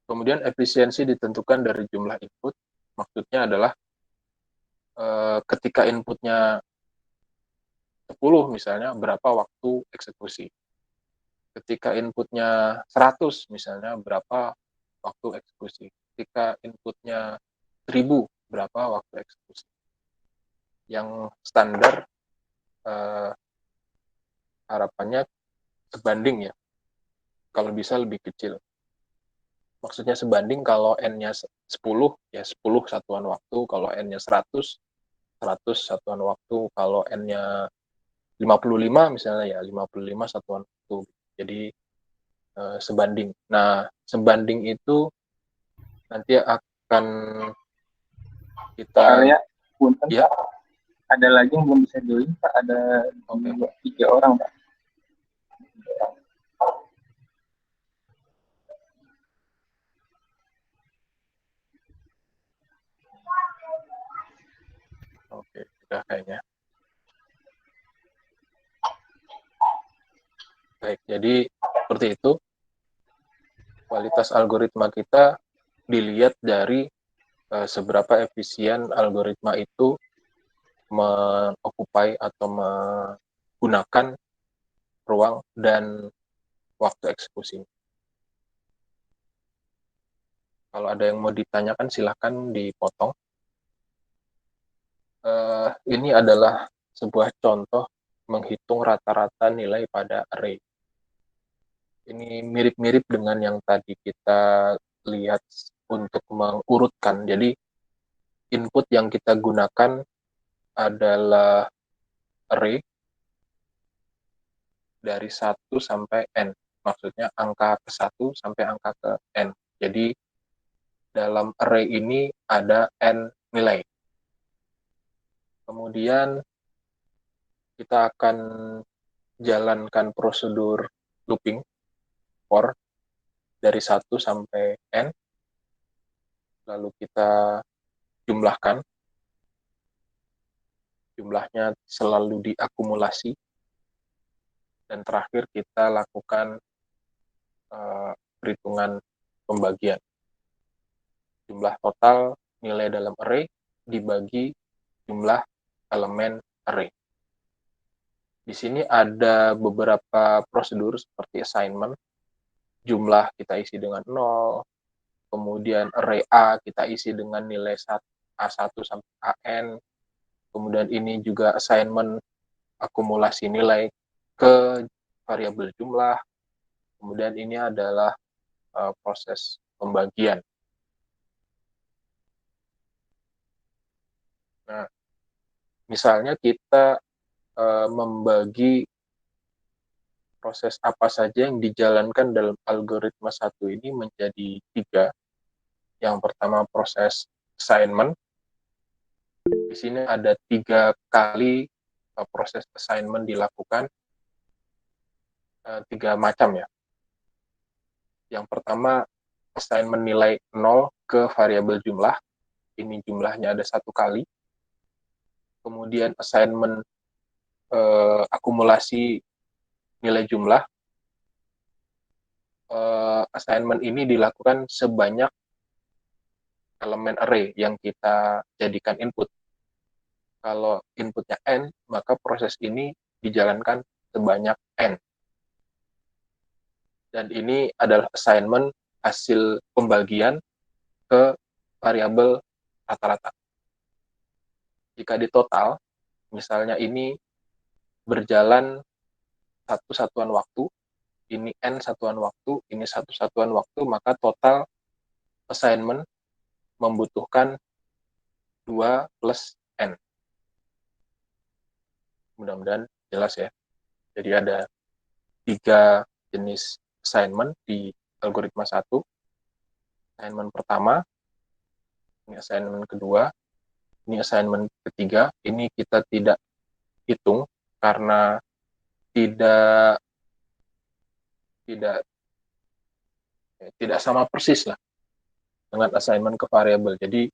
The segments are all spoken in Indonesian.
Kemudian efisiensi ditentukan dari jumlah input, maksudnya adalah ketika inputnya 10 misalnya, berapa waktu eksekusi. Ketika inputnya 100 misalnya, berapa waktu eksekusi. Ketika inputnya 1000, berapa waktu eksekusi. Yang standar harapannya sebanding ya, kalau bisa lebih kecil. Maksudnya sebanding kalau N-nya 10, ya 10 satuan waktu, kalau N-nya 100, 100 satuan waktu, kalau N-nya 55 misalnya ya 55 satuan waktu. Jadi sebanding. Nah, sebanding itu nanti akan kita Arya, punten ya, Pak. Ada lagi yang belum bisa join Pak. Ada oke. 2, 3 orang Pak. Oke, udah kayaknya. Baik, jadi seperti itu. Kualitas algoritma kita dilihat dari seberapa efisien algoritma itu mengokupai atau menggunakan ruang dan waktu eksekusi. Kalau ada yang mau ditanyakan, silahkan dipotong. Ini adalah sebuah contoh menghitung rata-rata nilai pada array. Ini mirip-mirip dengan yang tadi kita lihat untuk mengurutkan. Jadi input yang kita gunakan adalah array dari 1 sampai n. Maksudnya angka ke 1 sampai angka ke n. Jadi dalam array ini ada n nilai. Kemudian kita akan jalankan prosedur looping for dari 1 sampai n. Lalu kita jumlahkan. Jumlahnya selalu diakumulasi. Dan terakhir kita lakukan perhitungan pembagian. Jumlah total nilai dalam array dibagi jumlah elemen array. Di sini ada beberapa prosedur seperti assignment. Jumlah kita isi dengan 0, kemudian array A kita isi dengan nilai A1 sampai AN, kemudian ini juga assignment akumulasi nilai ke variabel jumlah, kemudian ini adalah proses pembagian. Nah, misalnya kita membagi proses apa saja yang dijalankan dalam algoritma satu ini menjadi 3. Yang pertama proses assignment. Di sini ada 3 kali proses assignment dilakukan, 3 macam ya. Yang pertama assignment nilai 0 ke variabel jumlah. Ini jumlahnya ada 1 kali. Kemudian assignment akumulasi nilai jumlah. Assignment ini dilakukan sebanyak elemen array yang kita jadikan input. Kalau inputnya n, maka proses ini dijalankan sebanyak n. Dan ini adalah assignment hasil pembagian ke variabel rata-rata. Jika di total, misalnya ini berjalan 1 satuan waktu, ini n satuan waktu, ini 1 satuan waktu, maka total assignment membutuhkan 2 plus n. Mudah-mudahan jelas ya. Jadi ada 3 jenis assignment di algoritma 1. Assignment pertama, ini assignment kedua, ini assignment ketiga. Ini kita tidak hitung karena tidak sama persis lah dengan assignment ke variabel. Jadi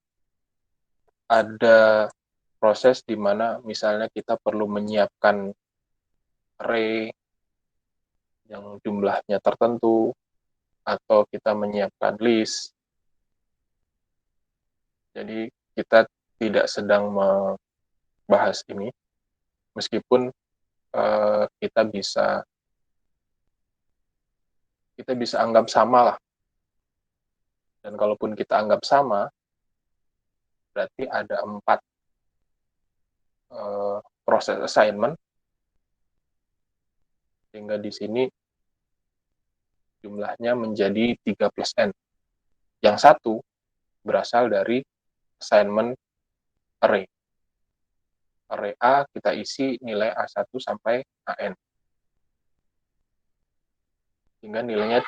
ada proses di mana misalnya kita perlu menyiapkan array yang jumlahnya tertentu, atau kita menyiapkan list. Jadi kita tidak sedang membahas ini, meskipun kita bisa anggap sama lah. Dan kalaupun kita anggap sama, berarti ada 4 proses assignment, sehingga di sini jumlahnya menjadi 3 plus N. Yang satu berasal dari assignment array. Array A kita isi nilai A1 sampai AN. Sehingga nilainya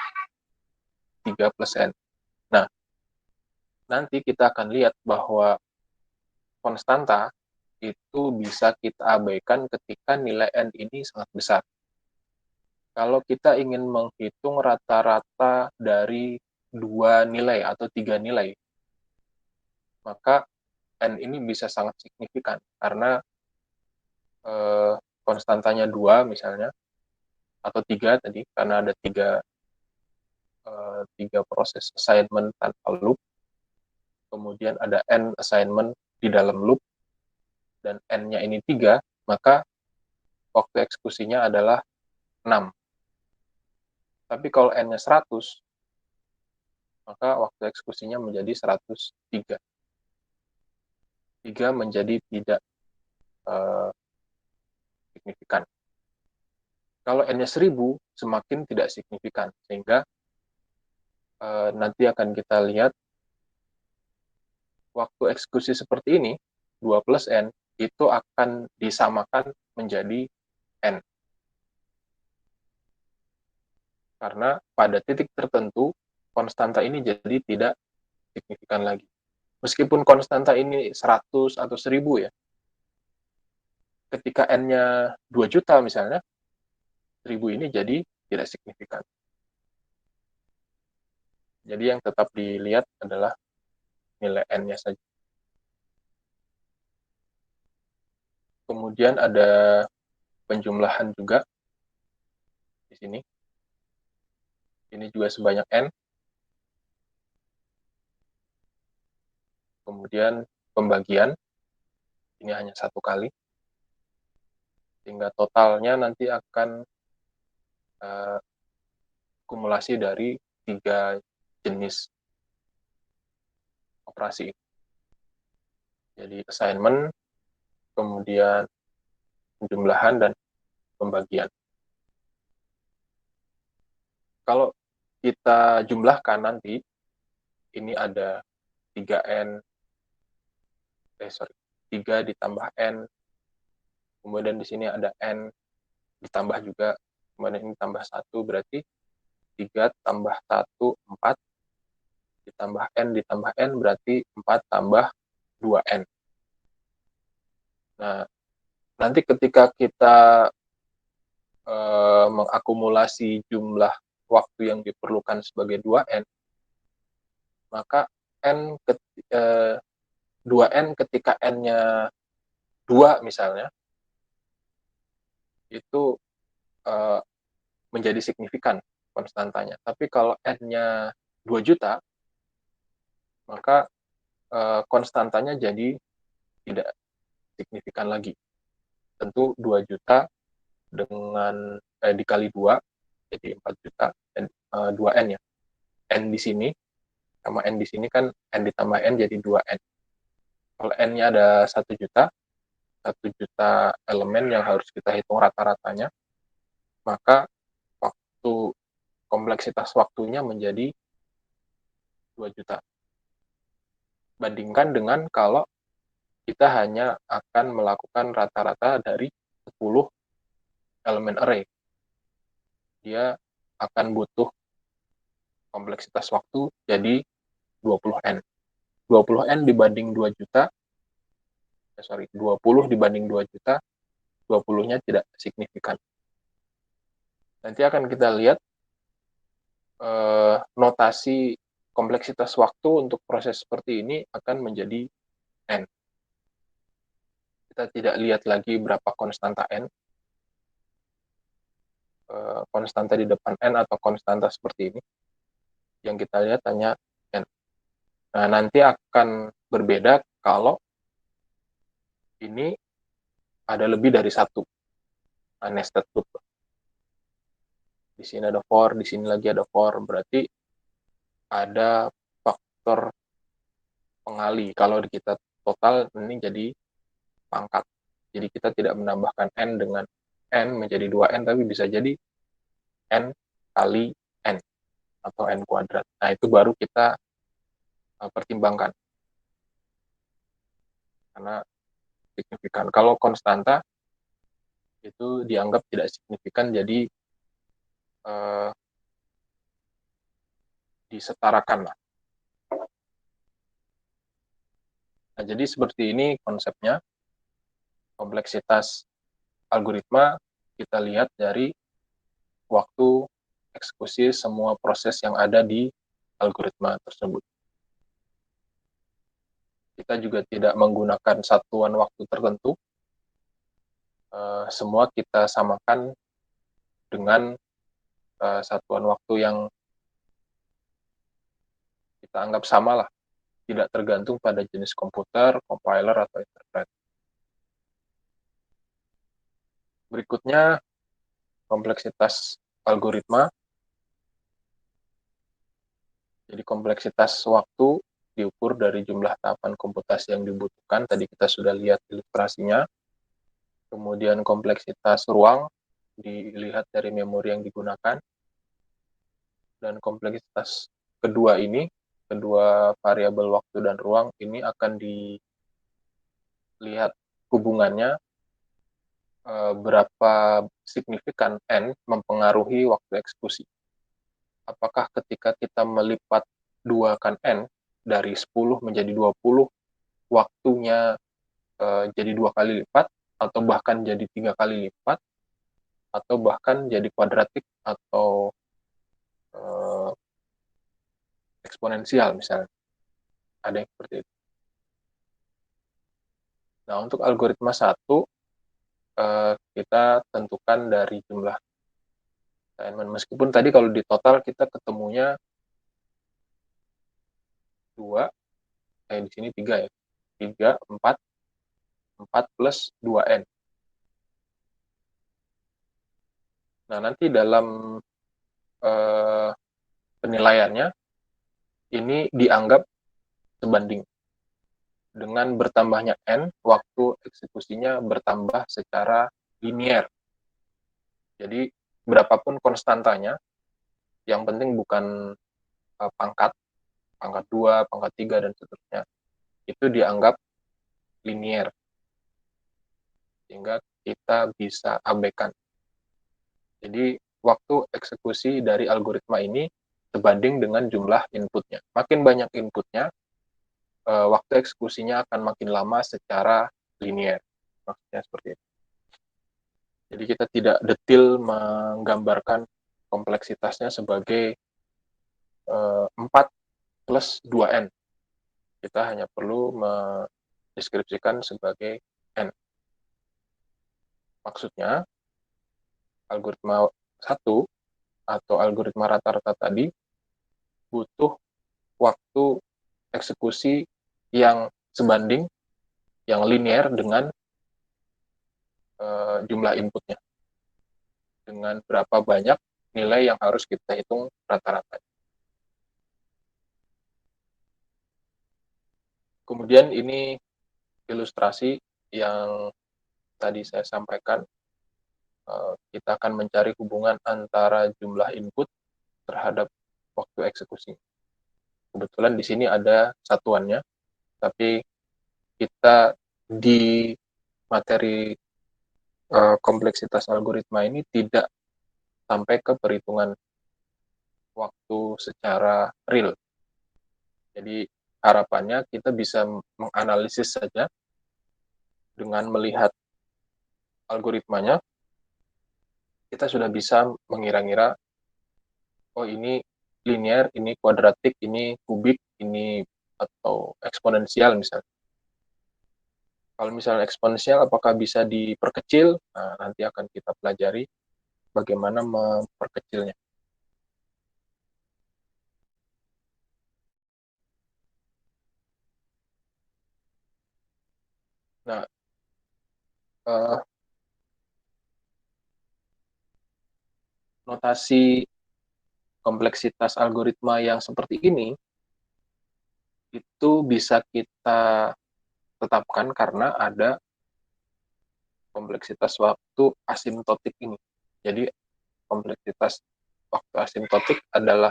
3 plus N. Nah, nanti kita akan lihat bahwa konstanta itu bisa kita abaikan ketika nilai N ini sangat besar. Kalau kita ingin menghitung rata-rata dari 2 nilai atau 3 nilai, maka N ini bisa sangat signifikan, karena konstantanya 2 misalnya, atau 3 tadi, karena ada 3 proses assignment tanpa loop, kemudian ada N assignment di dalam loop, dan N-nya ini 3, maka waktu eksekusinya adalah 6. Tapi kalau N-nya 100, maka waktu eksekusinya menjadi 103. 3 menjadi tidak signifikan. Kalau N-nya 1000, semakin tidak signifikan, sehingga nanti akan kita lihat waktu eksekusi seperti ini, 2 plus N, itu akan disamakan menjadi N. Karena pada titik tertentu, konstanta ini jadi tidak signifikan lagi. Meskipun konstanta ini 100 atau 1000 ya, ketika N-nya 2 juta misalnya, 1000 ini jadi tidak signifikan. Jadi yang tetap dilihat adalah nilai N-nya saja. Kemudian ada penjumlahan juga di sini. Ini juga sebanyak N. Kemudian pembagian, ini hanya 1 kali. Sehingga totalnya nanti akan akumulasi dari 3 jenis operasi. Jadi assignment, kemudian penjumlahan, dan pembagian. Kalau kita jumlahkan nanti, ini ada 3 ditambah N, kemudian di sini ada N ditambah juga, kemudian ini tambah 1, berarti 3 tambah 1, 4, ditambah N, berarti 4 tambah 2N. Nah, nanti ketika kita mengakumulasi jumlah waktu yang diperlukan sebagai 2N, maka 2N ketika N-nya 2 misalnya, itu menjadi signifikan konstantanya. Tapi kalau N-nya 2 juta, maka konstantanya jadi tidak signifikan lagi. Tentu 2 juta dengan dikali 2, jadi 4 juta, dan 2N ya. N di sini, sama N di sini kan N ditambah N jadi 2N. Kalau N-nya ada 1 juta, 1 juta elemen yang harus kita hitung rata-ratanya, maka kompleksitas waktunya menjadi 2 juta. Bandingkan dengan kalau kita hanya akan melakukan rata-rata dari 10 elemen array. Dia akan butuh kompleksitas waktu jadi 20N. 20N dibanding 2 juta, 20 dibanding 2 juta, 20-nya tidak signifikan. Nanti akan kita lihat notasi kompleksitas waktu untuk proses seperti ini akan menjadi N. Kita tidak lihat lagi berapa konstanta N, konstanta di depan N atau konstanta seperti ini. yang kita lihat hanya n. Nah, nanti akan berbeda kalau ini ada lebih dari satu nested loop. Di sini ada for, di sini lagi ada for, berarti ada faktor pengali. Kalau kita total ini jadi pangkat. Jadi kita tidak menambahkan n dengan n menjadi 2n, tapi bisa jadi n kali n atau n kuadrat. Nah, itu baru kita pertimbangkan. Karena signifikan. Kalau konstanta itu dianggap tidak signifikan, jadi disetarakan lah. Nah, jadi seperti ini konsepnya. Kompleksitas algoritma kita lihat dari waktu eksekusi semua proses yang ada di algoritma tersebut. Kita juga tidak menggunakan satuan waktu tertentu. Semua kita samakan dengan satuan waktu yang kita anggap sama lah. Tidak tergantung pada jenis komputer, compiler, atau interpret. Berikutnya, kompleksitas algoritma. Jadi kompleksitas waktu diukur dari jumlah tahapan komputasi yang dibutuhkan. Tadi kita sudah lihat ilustrasinya. Kemudian kompleksitas ruang dilihat dari memori yang digunakan. Dan kompleksitas kedua ini, kedua variabel waktu dan ruang ini akan dilihat hubungannya berapa signifikan n mempengaruhi waktu eksekusi. Apakah ketika kita melipat 2-kan n dari 10 menjadi 20, waktunya jadi 2 kali lipat, atau bahkan jadi 3 kali lipat, atau bahkan jadi kuadratik atau eksponensial misalnya. Ada yang seperti itu. Nah, untuk algoritma 1, kita tentukan dari jumlah assignment. Meskipun tadi kalau di total kita ketemunya 2, di sini 3 ya. 3, 4 plus 2n. Nah, nanti dalam penilaiannya, ini dianggap sebanding. Dengan bertambahnya n, waktu eksekusinya bertambah secara linier. Jadi, berapapun konstantanya, yang penting bukan pangkat 2, pangkat 3, dan seterusnya, itu dianggap linier. Sehingga kita bisa abaikan. Jadi, waktu eksekusi dari algoritma ini sebanding dengan jumlah inputnya. Makin banyak inputnya, waktu eksekusinya akan makin lama secara linier. Maksudnya seperti itu. Jadi kita tidak detil menggambarkan kompleksitasnya sebagai 4 plus 2n. Kita hanya perlu mendeskripsikan sebagai n. Maksudnya, algoritma 1 atau algoritma rata-rata tadi butuh waktu eksekusi yang sebanding, yang linier dengan jumlah inputnya. Dengan berapa banyak nilai yang harus kita hitung rata-rata. Kemudian ini ilustrasi yang tadi saya sampaikan. Kita akan mencari hubungan antara jumlah input terhadap waktu eksekusi. Kebetulan di sini ada satuannya, tapi kita di materi kompleksitas algoritma ini tidak sampai ke perhitungan waktu secara real. Jadi harapannya kita bisa menganalisis saja dengan melihat algoritmanya, kita sudah bisa mengira-ngira, oh ini linear, ini kuadratik, ini kubik, ini atau eksponensial misalnya. Kalau misalnya eksponensial, apakah bisa diperkecil? Nah, nanti akan kita pelajari bagaimana memperkecilnya. Nah, eh, notasi kompleksitas algoritma yang seperti ini itu bisa kita tetapkan karena ada kompleksitas waktu asimptotik ini. Jadi kompleksitas waktu asimptotik adalah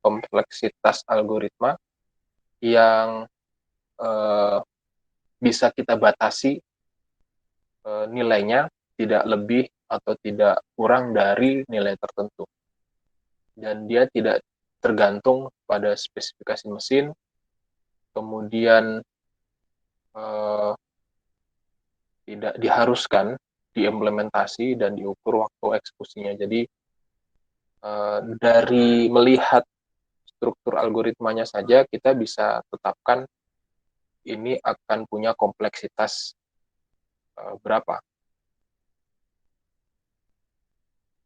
kompleksitas algoritma yang eh, bisa kita batasi nilainya tidak lebih atau tidak kurang dari nilai tertentu. Dan dia tidak tergantung pada spesifikasi mesin, kemudian eh, tidak diharuskan diimplementasi dan diukur waktu eksekusinya. Jadi dari melihat struktur algoritmanya saja kita bisa tetapkan ini akan punya kompleksitas berapa.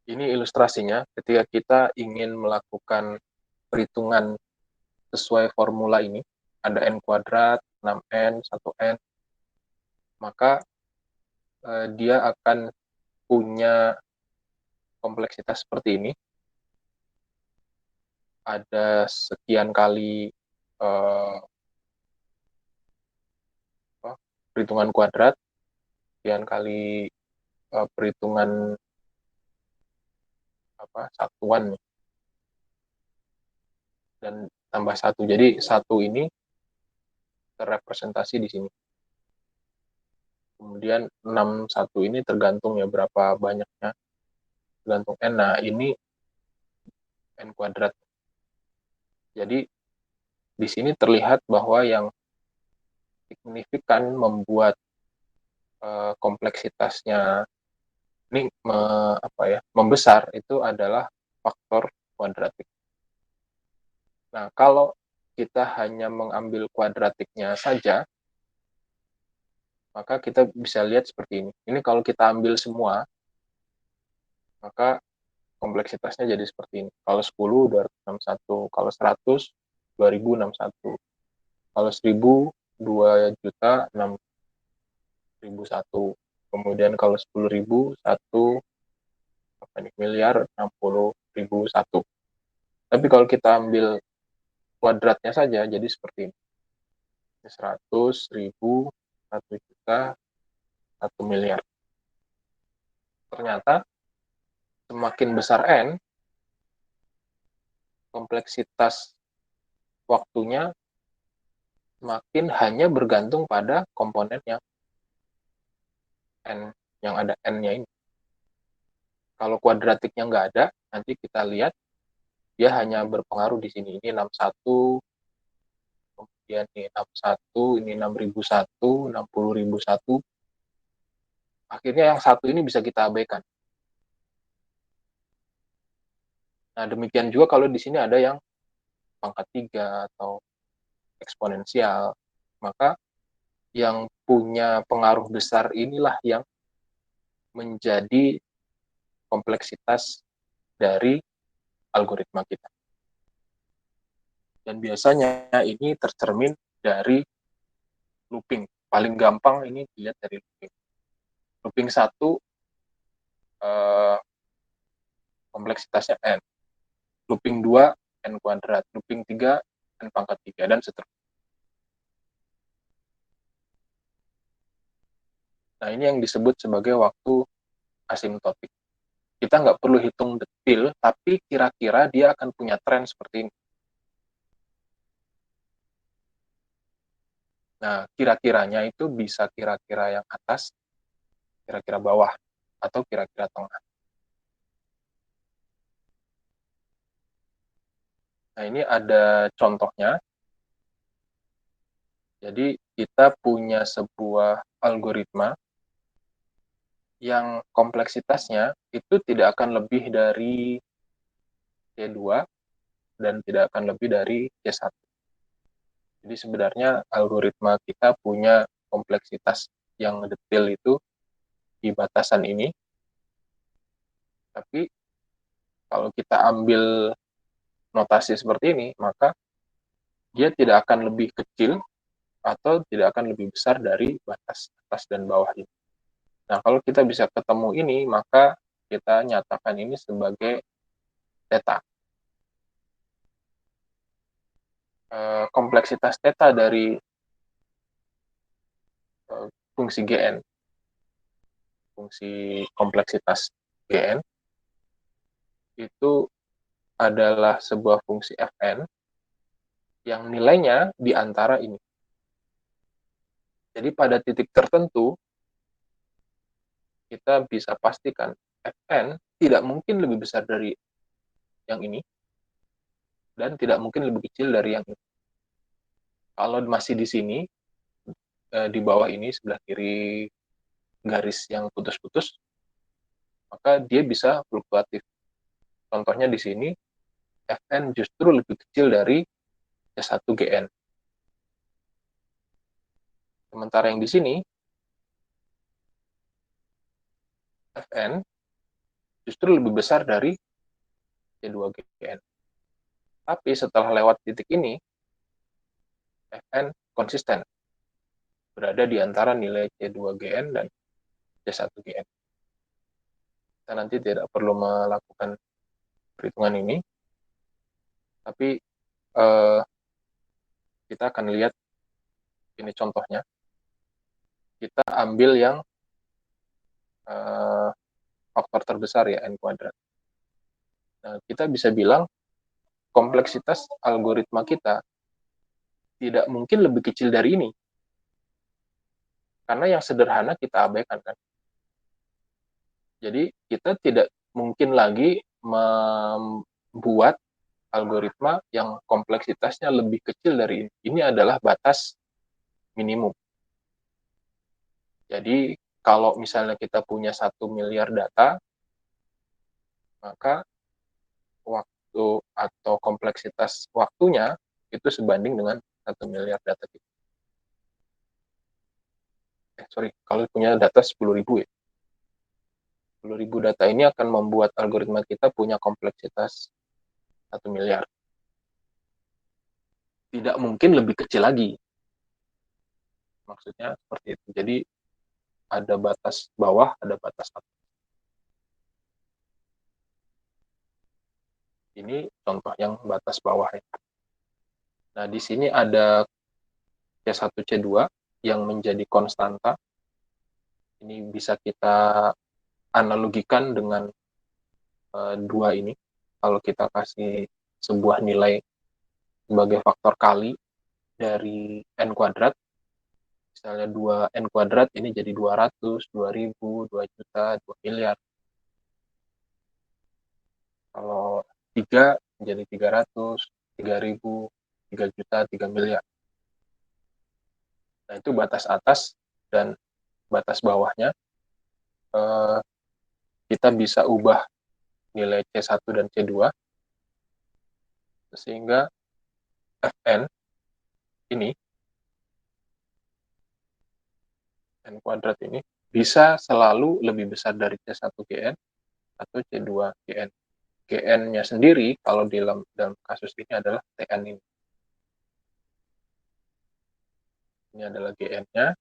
Ini ilustrasinya ketika kita ingin melakukan perhitungan sesuai formula ini, ada n kuadrat, 6n, 1n, maka dia akan punya kompleksitas seperti ini. Ada sekian kali perhitungan kuadrat, sekian kali perhitungan satuan dan tambah satu. Jadi satu ini terrepresentasi di sini. Kemudian 61 ini tergantung ya berapa banyaknya, tergantung n. Nah, ini n kuadrat. Jadi di sini terlihat bahwa yang signifikan membuat kompleksitasnya ini membesar itu adalah faktor kuadratik. Nah, kalau kita hanya mengambil kuadratiknya saja, maka kita bisa lihat seperti ini. Ini kalau kita ambil semua, maka kompleksitasnya jadi seperti ini. Kalau 10, 261. Kalau 100, 2061. Kalau 1000, 2.006.001. Kemudian kalau 10.000, 1 miliar 60.001. Tapi kalau kita ambil kuadratnya saja, jadi seperti ini. 100, 1000, 1 juta, 1 miliar. Ternyata semakin besar N, kompleksitas waktunya semakin hanya bergantung pada komponen yang N, yang ada N-nya ini. Kalau kuadratiknya nggak ada, nanti kita lihat dia hanya berpengaruh di sini. Ini 61, kemudian ini 61, ini 6.001, 60.001. Akhirnya yang satu ini bisa kita abaikan. Nah, demikian juga kalau di sini ada yang pangkat 3 atau eksponensial, maka yang punya pengaruh besar inilah yang menjadi kompleksitas dari algoritma kita. Dan biasanya ini tercermin dari looping. Paling gampang ini dilihat dari looping. Looping 1 kompleksitasnya N. Looping 2 N kuadrat. Looping 3 N pangkat 3 dan seterusnya. Nah, ini yang disebut sebagai waktu asimptotik. Kita nggak perlu hitung detail, tapi kira-kira dia akan punya tren seperti ini. Nah, kira-kiranya itu bisa kira-kira yang atas, kira-kira bawah, atau kira-kira tengah. Nah, ini ada contohnya. Jadi, kita punya sebuah algoritma yang kompleksitasnya itu tidak akan lebih dari C2 dan tidak akan lebih dari C1. Jadi sebenarnya algoritma kita punya kompleksitas yang detail itu di batasan ini. Tapi kalau kita ambil notasi seperti ini, maka dia tidak akan lebih kecil atau tidak akan lebih besar dari batas atas dan bawah ini. Nah, kalau kita bisa ketemu ini, maka kita nyatakan ini sebagai theta. Kompleksitas theta dari fungsi Gn, fungsi kompleksitas Gn, itu adalah sebuah fungsi Fn yang nilainya di antara ini. Jadi pada titik tertentu, kita bisa pastikan Fn tidak mungkin lebih besar dari yang ini, dan tidak mungkin lebih kecil dari yang ini. Kalau masih di sini, di bawah ini, sebelah kiri garis yang putus-putus, maka dia bisa fluktuatif. Contohnya di sini, Fn justru lebih kecil dari C1Gn. Sementara yang di sini, Fn justru lebih besar dari C2Gn. Tapi setelah lewat titik ini, Fn konsisten, berada di antara nilai C2Gn dan C1Gn. Kita nanti tidak perlu melakukan perhitungan ini, tapi kita akan lihat ini contohnya. Kita ambil yang faktor terbesar ya, n kuadrat. Nah, kita bisa bilang kompleksitas algoritma kita tidak mungkin lebih kecil dari ini. Karena yang sederhana kita abaikan kan. Jadi kita tidak mungkin lagi membuat algoritma yang kompleksitasnya lebih kecil dari ini. Ini adalah batas minimum. Jadi kalau misalnya kita punya 1 miliar data, maka waktu atau kompleksitas waktunya itu sebanding dengan 1 miliar data kita. Kalau punya data 10.000 ya. 10.000 data ini akan membuat algoritma kita punya kompleksitas 1 miliar. Tidak mungkin lebih kecil lagi. Maksudnya seperti itu. Jadi ada batas bawah, ada batas atas. Ini contoh yang batas bawah ya. Nah, di sini ada C1, C2 yang menjadi konstanta. Ini bisa kita analogikan dengan dua ini. Kalau kita kasih sebuah nilai sebagai faktor kali dari n kuadrat, misalnya 2n kuadrat ini jadi 200, 2000, 2 juta, 2 miliar. Kalau 3 menjadi 300, 3000, 3 juta, 3 miliar. Nah, itu batas atas dan batas bawahnya. Kita bisa ubah nilai C1 dan C2 sehingga Fn ini, n kuadrat ini, bisa selalu lebih besar dari C1Gn atau C2Gn. Gn-nya sendiri kalau dalam kasus ini adalah Tn ini. Ini adalah Gn-nya.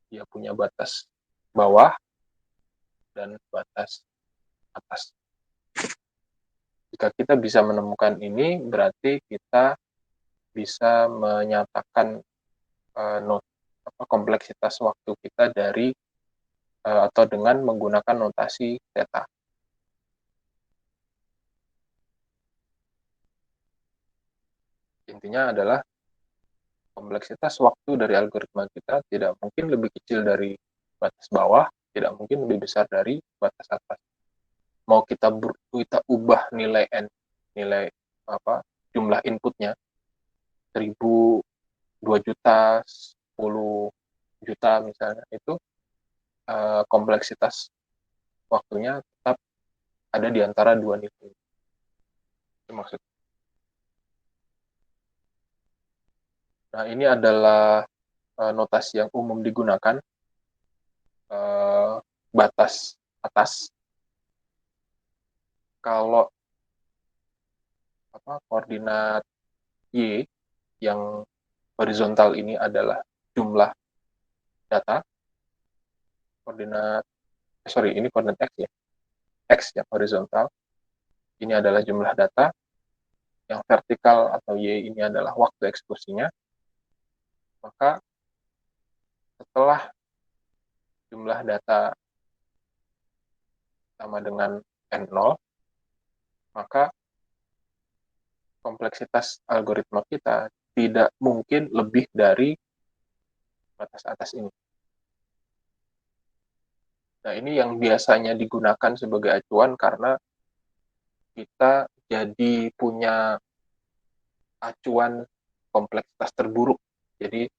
Dia punya batas bawah dan batas atas. Jika kita bisa menemukan ini, berarti kita bisa menyatakan kompleksitas waktu kita dari atau dengan menggunakan notasi theta. Intinya adalah kompleksitas waktu dari algoritma kita tidak mungkin lebih kecil dari batas bawah, tidak mungkin lebih besar dari batas atas. Mau kita ubah nilai n, nilai jumlah inputnya 1000, 2 juta, 10 juta misalnya, itu kompleksitas waktunya tetap ada di antara dua nilai. Itu maksudnya. Nah, ini adalah notasi yang umum digunakan, batas atas. Kalau koordinat Y yang horizontal ini adalah jumlah data, ini koordinat X ya, X ya, horizontal, ini adalah jumlah data, yang vertikal atau Y ini adalah waktu eksekusinya, maka setelah jumlah data sama dengan N0, maka kompleksitas algoritma kita tidak mungkin lebih dari batas atas ini. Nah, ini yang biasanya digunakan sebagai acuan karena kita jadi punya acuan kompleksitas terburuk. Jadi,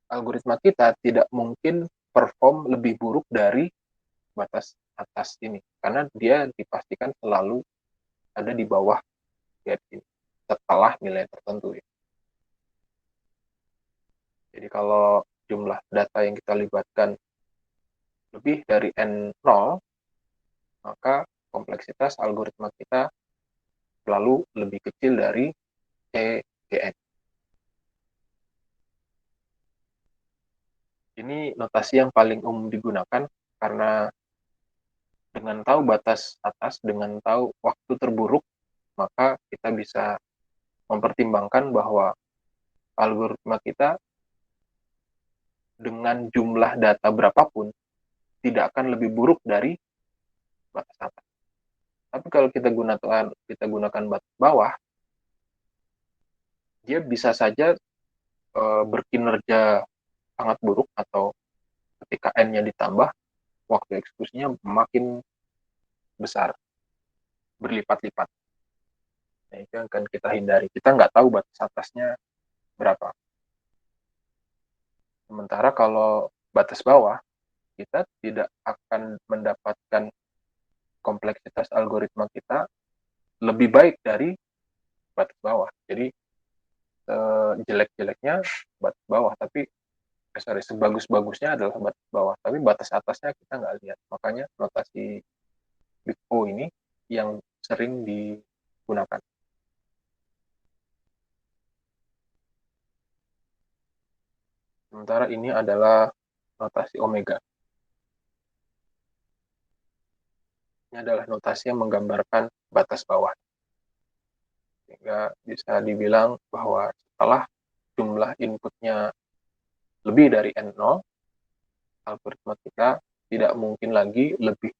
algoritma kita tidak mungkin perform lebih buruk dari batas atas ini, karena dia dipastikan selalu ada di bawah gap ini, setelah nilai tertentu. Ya. Jadi, kalau jumlah data yang kita libatkan lebih dari N0, maka kompleksitas algoritma kita selalu lebih kecil dari CGN. Ini notasi yang paling umum digunakan karena dengan tahu batas atas, dengan tahu waktu terburuk, maka kita bisa mempertimbangkan bahwa algoritma kita dengan jumlah data berapapun tidak akan lebih buruk dari batas atas. Tapi kalau kita gunakan batas bawah, dia bisa saja berkinerja sangat buruk, atau ketika N-nya ditambah, waktu eksekusinya makin besar, berlipat-lipat. Nah, itu yang akan kita hindari. Kita nggak tahu batas atasnya berapa. Sementara kalau batas bawah, kita tidak akan mendapatkan kompleksitas algoritma kita lebih baik dari batas bawah. Jadi, jelek-jeleknya batas bawah, tapi sebagus-bagusnya adalah batas bawah. Tapi batas atasnya kita nggak lihat. Makanya notasi Big O ini yang sering digunakan. Sementara ini adalah notasi omega. Ini adalah notasi yang menggambarkan batas bawah. Sehingga bisa dibilang bahwa setelah jumlah inputnya lebih dari N0, algoritma kita tidak mungkin lagi lebih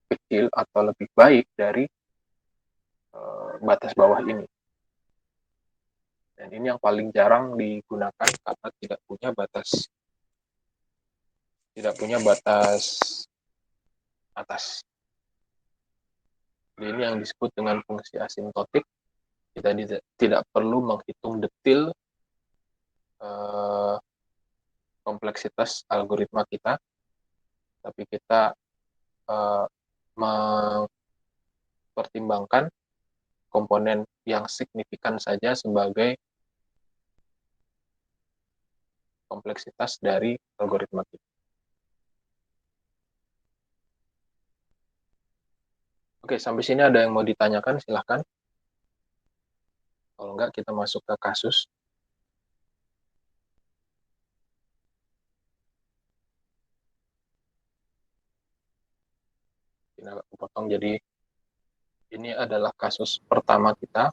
kecil atau lebih baik dari batas bawah ini. Dan ini yang paling jarang digunakan karena tidak punya batas atas. Jadi ini yang disebut dengan fungsi asimtotik. Kita tidak perlu menghitung detail kompleksitas algoritma kita, tapi kita mempertimbangkan komponen yang signifikan saja sebagai kompleksitas dari algoritma kita. Oke, sampai sini ada yang mau ditanyakan? Silahkan. Kalau enggak, kita masuk ke kasus. Ini agak potong, jadi ini adalah kasus pertama kita.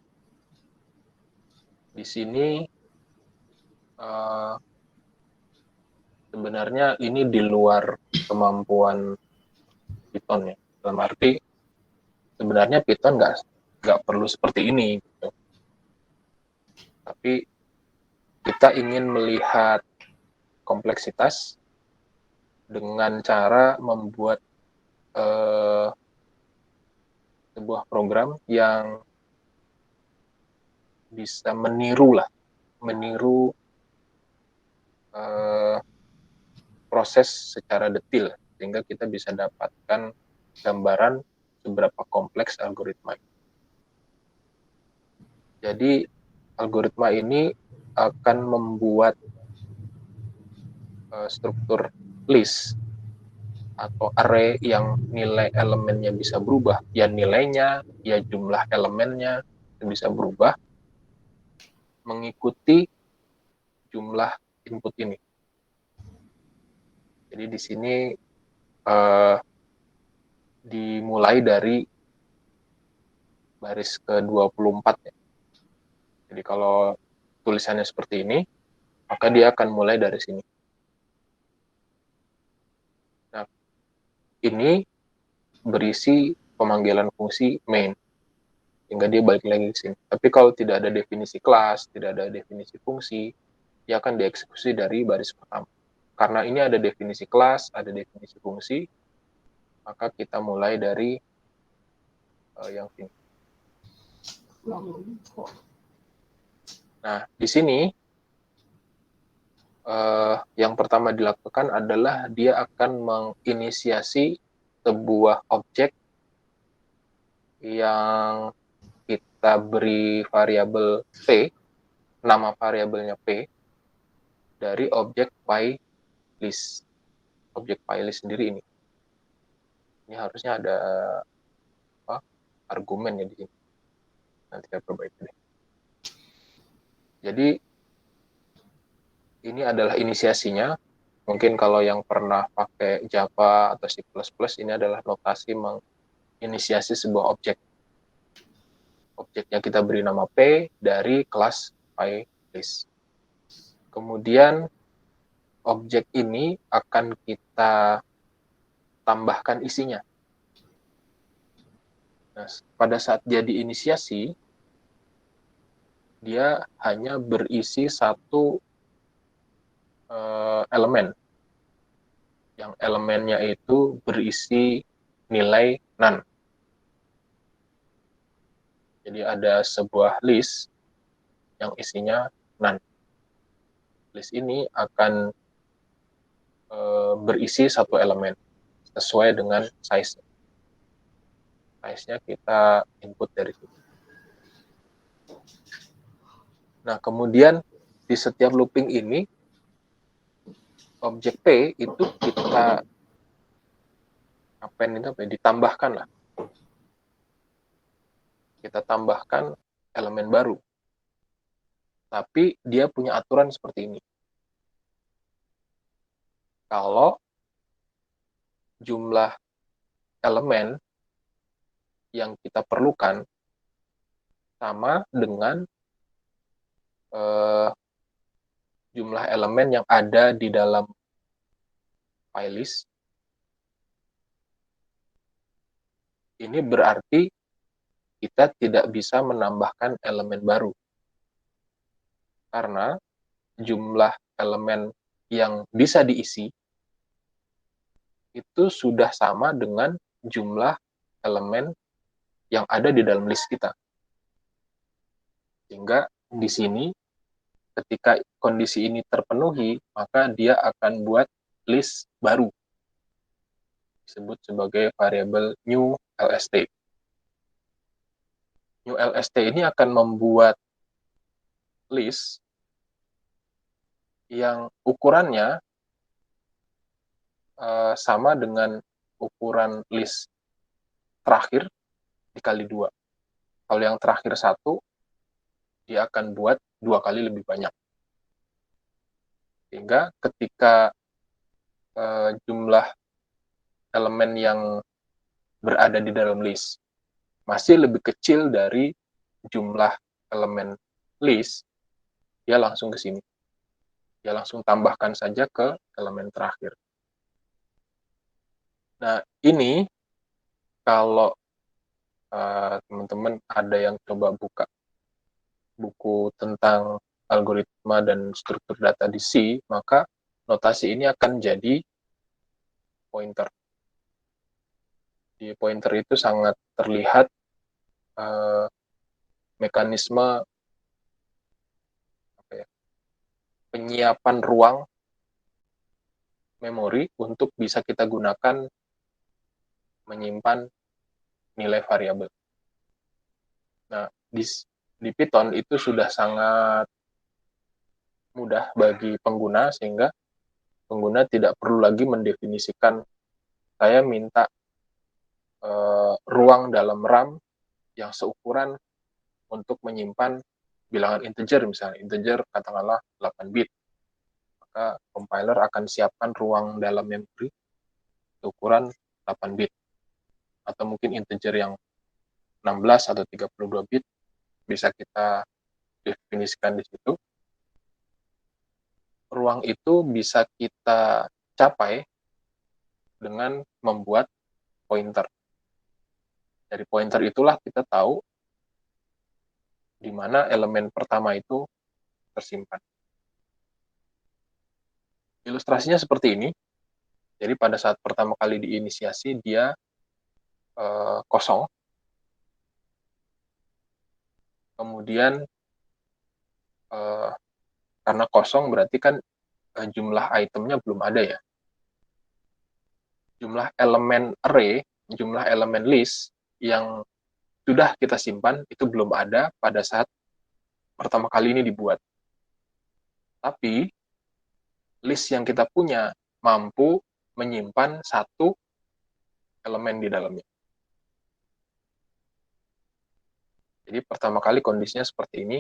Di sini sebenarnya ini di luar kemampuan Python ya. Dalam arti sebenarnya Python nggak perlu seperti ini. Gitu. Tapi kita ingin melihat kompleksitas dengan cara membuat sebuah program yang bisa meniru proses secara detail, sehingga kita bisa dapatkan gambaran seberapa kompleks algoritma. Jadi algoritma ini akan membuat struktur list atau array yang nilai elemennya bisa berubah, ya nilainya, ya jumlah elemennya bisa berubah mengikuti jumlah input ini. Jadi di sini dimulai dari baris ke-24 ya. Jadi kalau tulisannya seperti ini, maka dia akan mulai dari sini. Nah, ini berisi pemanggilan fungsi main, sehingga dia balik lagi ke sini. Tapi kalau tidak ada definisi kelas, tidak ada definisi fungsi, dia akan dieksekusi dari baris pertama. Karena ini ada definisi kelas, ada definisi fungsi, maka kita mulai dari yang sini. Nah, di sini yang pertama dilakukan adalah dia akan menginisiasi sebuah objek yang kita beri variabel P, nama variabelnya P, dari objek PyList. Objek PyList sendiri ini. Ini harusnya ada argumen ya di sini. Nanti saya perbaiki deh. Jadi ini adalah inisiasinya. Mungkin kalau yang pernah pakai Java atau C++, ini adalah notasi menginisiasi sebuah objek. Objeknya kita beri nama P dari kelas PyList. Kemudian objek ini akan kita tambahkan isinya. Nah, pada saat dia diinisiasi, dia hanya berisi satu elemen. Yang elemennya itu berisi nilai none. Jadi ada sebuah list yang isinya none. List ini akan berisi satu elemen sesuai dengan size. Size-nya kita input dari situ. Nah, kemudian di setiap looping ini, objek P itu kita ditambahkan lah. Kita tambahkan elemen baru. Tapi dia punya aturan seperti ini. Kalau jumlah elemen yang kita perlukan sama dengan jumlah elemen yang ada di dalam PyList, ini berarti kita tidak bisa menambahkan elemen baru. Karena jumlah elemen yang bisa diisi itu sudah sama dengan jumlah elemen yang ada di dalam list kita. Sehingga di sini ketika kondisi ini terpenuhi, maka dia akan buat list baru. Disebut sebagai variabel new LST. New LST ini akan membuat list yang ukurannya sama dengan ukuran list terakhir dikali 2. Kalau yang terakhir 1, dia akan buat 2 kali lebih banyak. Sehingga ketika jumlah elemen yang berada di dalam list masih lebih kecil dari jumlah elemen list, dia langsung ke sini. Dia langsung tambahkan saja ke elemen terakhir. Nah, ini kalau teman-teman ada yang coba buka buku tentang algoritma dan struktur data di C, maka notasi ini akan jadi pointer. Di pointer itu sangat terlihat mekanisme penyiapan ruang memori untuk bisa kita gunakan menyimpan nilai variabel. Nah, di Python itu sudah sangat mudah bagi pengguna, sehingga pengguna tidak perlu lagi mendefinisikan saya minta ruang dalam RAM yang seukuran untuk menyimpan bilangan integer, misalnya integer katakanlah 8 bit. maka compiler akan siapkan ruang dalam memori ukuran 8 bit atau mungkin integer yang 16 atau 32 bit bisa kita definisikan di situ. Ruang itu bisa kita capai dengan membuat pointer. Dari pointer itulah kita tahu di mana elemen pertama itu tersimpan. Ilustrasinya seperti ini. Jadi pada saat pertama kali diinisiasi dia kosong. Kemudian karena kosong berarti kan jumlah itemnya belum ada ya. Jumlah elemen array, jumlah elemen list yang sudah kita simpan itu belum ada pada saat pertama kali ini dibuat. Tapi list yang kita punya mampu menyimpan satu elemen di dalamnya. Jadi pertama kali kondisinya seperti ini.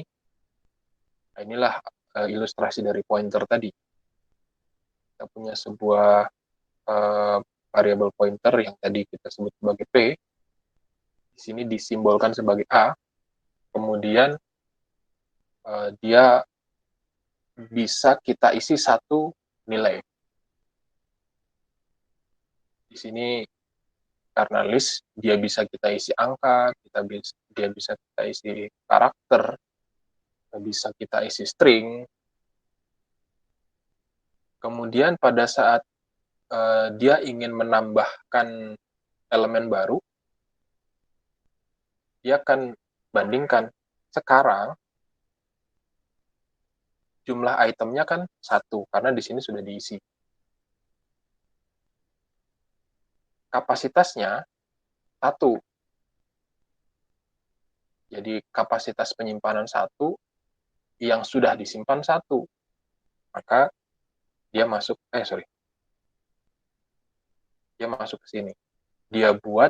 Nah, inilah ilustrasi dari pointer tadi. Kita punya sebuah variable pointer yang tadi kita sebut sebagai P. Di sini disimbolkan sebagai A. Kemudian dia bisa kita isi satu nilai. Di sini karena list, dia bisa kita isi angka, dia bisa kita isi karakter, bisa kita isi string. Kemudian pada saat dia ingin menambahkan elemen baru, dia akan bandingkan sekarang jumlah itemnya kan 1, karena di sini sudah diisi. Kapasitasnya 1. Jadi kapasitas penyimpanan 1 yang sudah disimpan 1. Maka dia masuk, dia masuk ke sini. Dia buat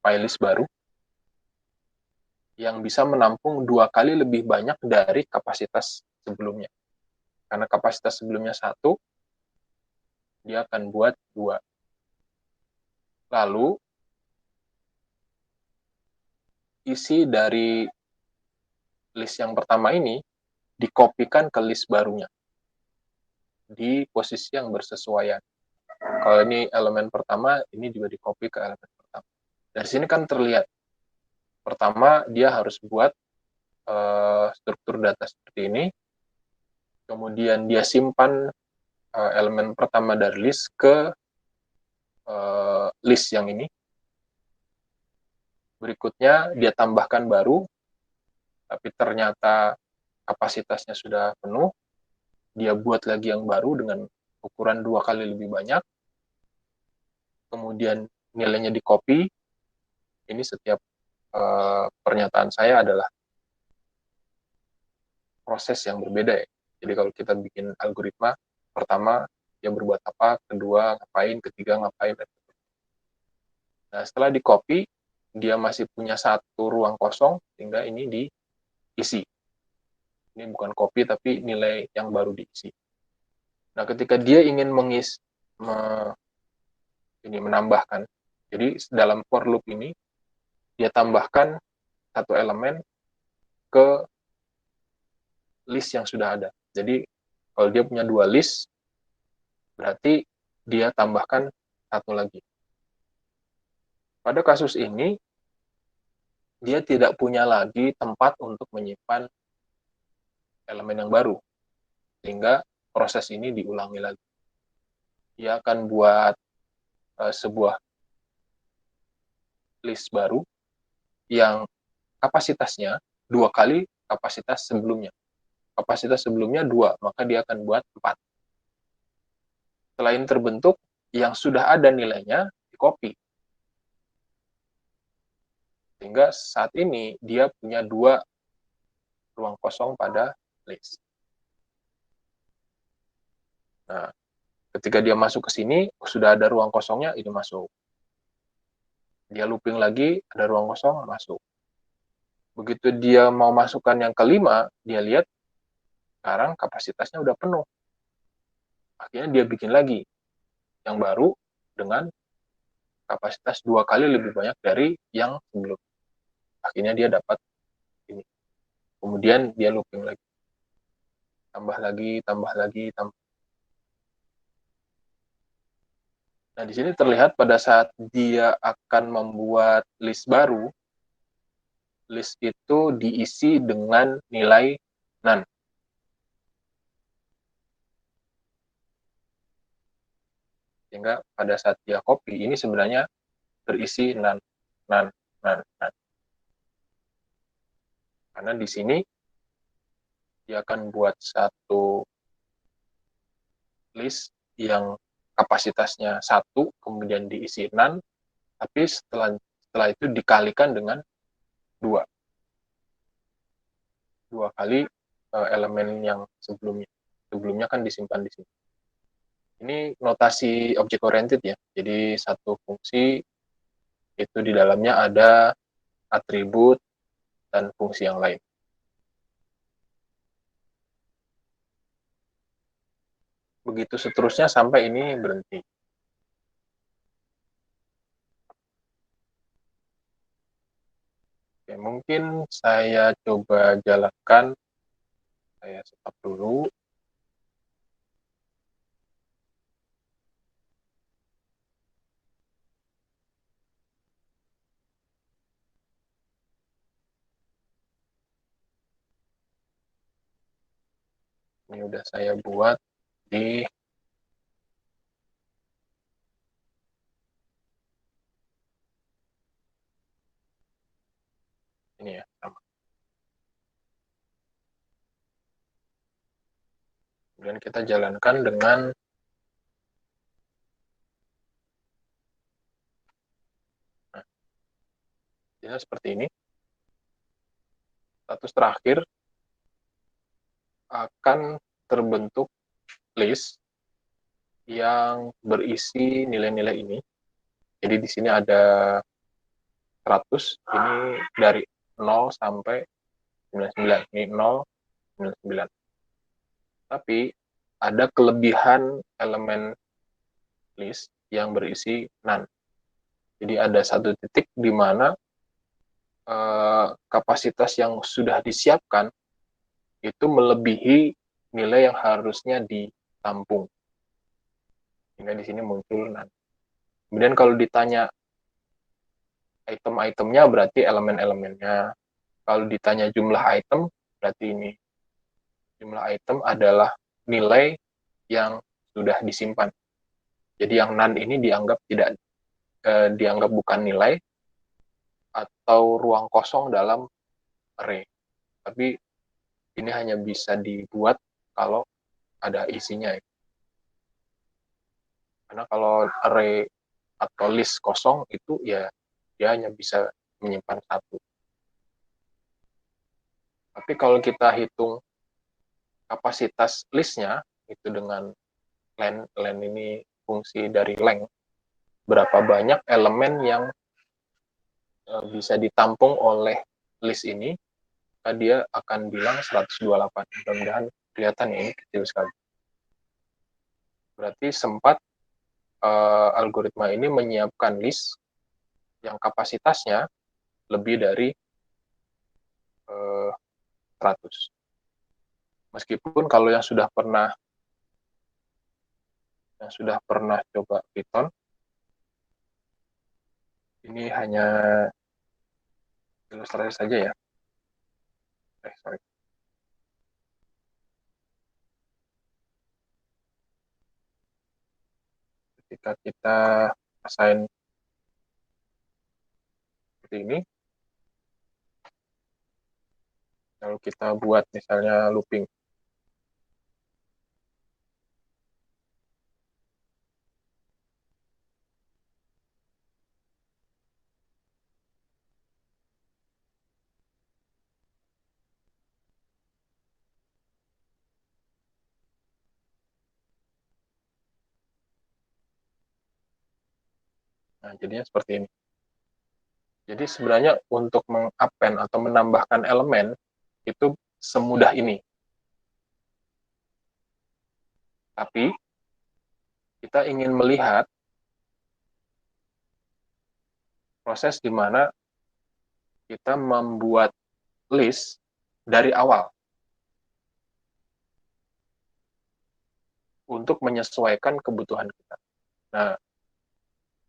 file list baru yang bisa menampung 2 kali lebih banyak dari kapasitas sebelumnya. Karena kapasitas sebelumnya 1, dia akan buat 2. Lalu, isi dari list yang pertama ini dikopikan ke list barunya di posisi yang bersesuaian. Kalau ini elemen pertama, ini juga dikopi ke elemen pertama. Dari sini kan terlihat, pertama dia harus buat struktur data seperti ini, kemudian dia simpan elemen pertama dari list ke list yang ini. Berikutnya dia tambahkan baru, tapi ternyata kapasitasnya sudah penuh, dia buat lagi yang baru dengan ukuran 2 kali lebih banyak, kemudian nilainya di copy. Ini setiap pernyataan saya adalah proses yang berbeda ya. Jadi kalau kita bikin algoritma, pertama dia berbuat apa, kedua ngapain, ketiga ngapain. Nah setelah di copy, dia masih punya satu ruang kosong, sehingga ini diisi. Ini bukan copy tapi nilai yang baru diisi. Nah ketika dia ingin menambahkan, jadi dalam for loop ini dia tambahkan satu elemen ke list yang sudah ada. Jadi kalau dia punya 2 list, berarti dia tambahkan satu lagi. Pada kasus ini, dia tidak punya lagi tempat untuk menyimpan elemen yang baru, sehingga proses ini diulangi lagi. Dia akan buat sebuah list baru yang kapasitasnya 2 kali kapasitas sebelumnya. Kapasitas sebelumnya 2, maka dia akan buat 4. Setelah ini terbentuk, yang sudah ada nilainya di-copy. Sehingga saat ini dia punya 2 ruang kosong pada list. Nah, ketika dia masuk ke sini, sudah ada ruang kosongnya, ini masuk. Dia looping lagi, ada ruang kosong, masuk. Begitu dia mau masukkan yang kelima, dia lihat sekarang kapasitasnya udah penuh. Akhirnya dia bikin lagi yang baru dengan kapasitas 2 kali lebih banyak dari yang sebelum. Akhirnya dia dapat ini. Kemudian dia looping lagi. Tambah lagi, tambah lagi, tambah. Nah, di sini terlihat pada saat dia akan membuat list baru, list itu diisi dengan nilai none. Sehingga pada saat dia copy, ini sebenarnya berisi none, none, none, none. Karena di sini dia akan buat satu list yang kapasitasnya 1, kemudian diisi none, tapi setelah itu dikalikan dengan 2. 2 kali elemen yang sebelumnya. Sebelumnya kan disimpan di sini. Ini notasi object oriented ya. Jadi satu fungsi itu di dalamnya ada atribut dan fungsi yang lain. Begitu seterusnya sampai ini berhenti. Oke, mungkin saya coba jalankan. Saya stop dulu. Ini udah saya buat di ini ya, sama. Kemudian kita jalankan dengan seperti ini. Status terakhir akan terbentuk list yang berisi nilai-nilai ini. Jadi di sini ada 100, ini dari 0 sampai 99. Ini 0, 99. Tapi ada kelebihan elemen list yang berisi none. Jadi ada satu titik di mana kapasitas yang sudah disiapkan itu melebihi nilai yang harusnya ditampung. Sehingga di sini muncul none. Kemudian kalau ditanya item-itemnya berarti elemen-elemennya. Kalau ditanya jumlah item, berarti ini. Jumlah item adalah nilai yang sudah disimpan. Jadi yang none ini dianggap dianggap bukan nilai atau ruang kosong dalam array. Tapi ini hanya bisa dibuat kalau ada isinya. Karena kalau array atau list kosong itu ya dia hanya bisa menyimpan 1. Tapi kalau kita hitung kapasitas listnya itu dengan len ini fungsi dari length, berapa banyak elemen yang bisa ditampung oleh list ini, dia akan bilang 128. Mudah-mudahan kelihatan ya, ini kecil sekali. Berarti sempat algoritma ini menyiapkan list yang kapasitasnya lebih dari 100. Meskipun kalau yang sudah pernah coba Python, ini hanya ilustrasi saja ya. Sorry. Ketika kita assign seperti ini, lalu kita buat misalnya looping. Nah, jadinya seperti ini. Jadi sebenarnya untuk mengappend atau menambahkan elemen itu semudah ini. Tapi kita ingin melihat proses di mana kita membuat list dari awal untuk menyesuaikan kebutuhan kita. Nah,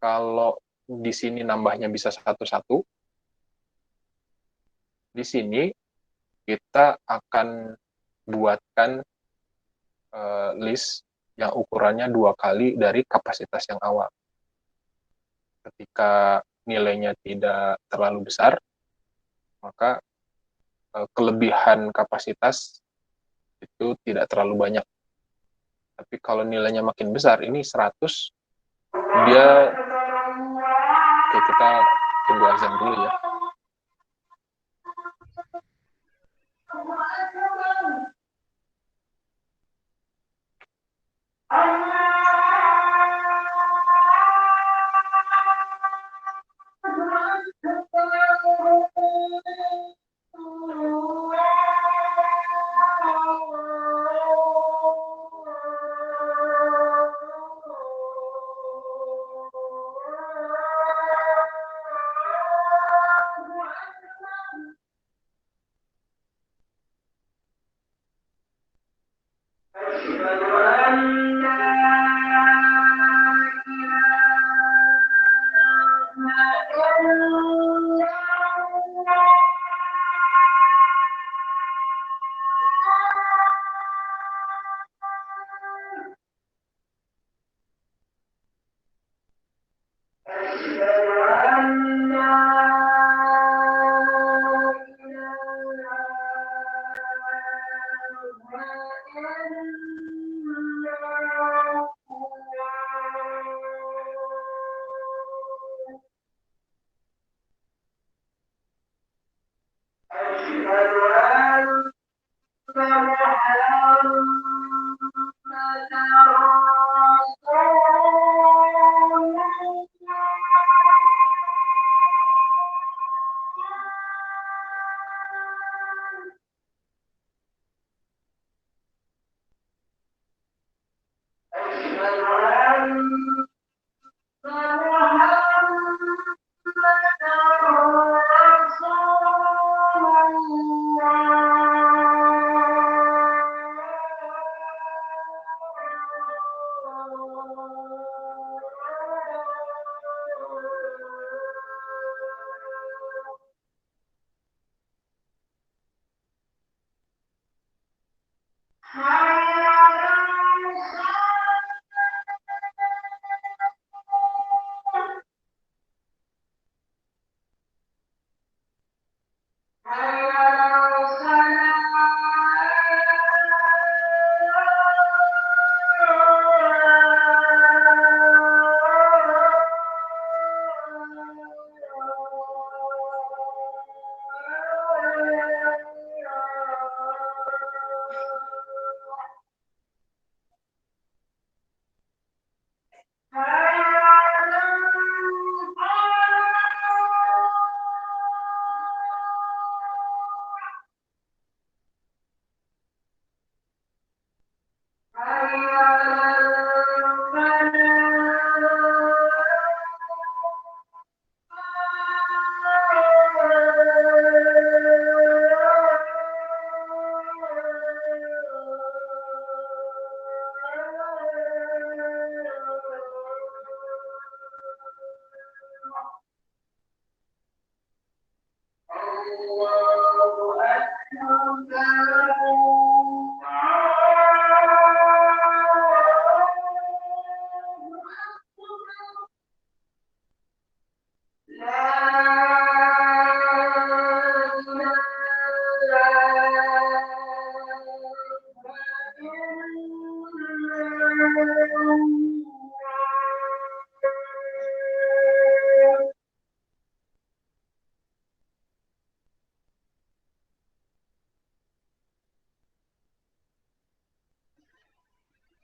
kalau di sini nambahnya bisa satu-satu, di sini kita akan buatkan list yang ukurannya 2 kali dari kapasitas yang awal. Ketika nilainya tidak terlalu besar, maka kelebihan kapasitas itu tidak terlalu banyak. Tapi kalau nilainya makin besar, ini 100, dia, oke, kita tunggu azan dulu ya.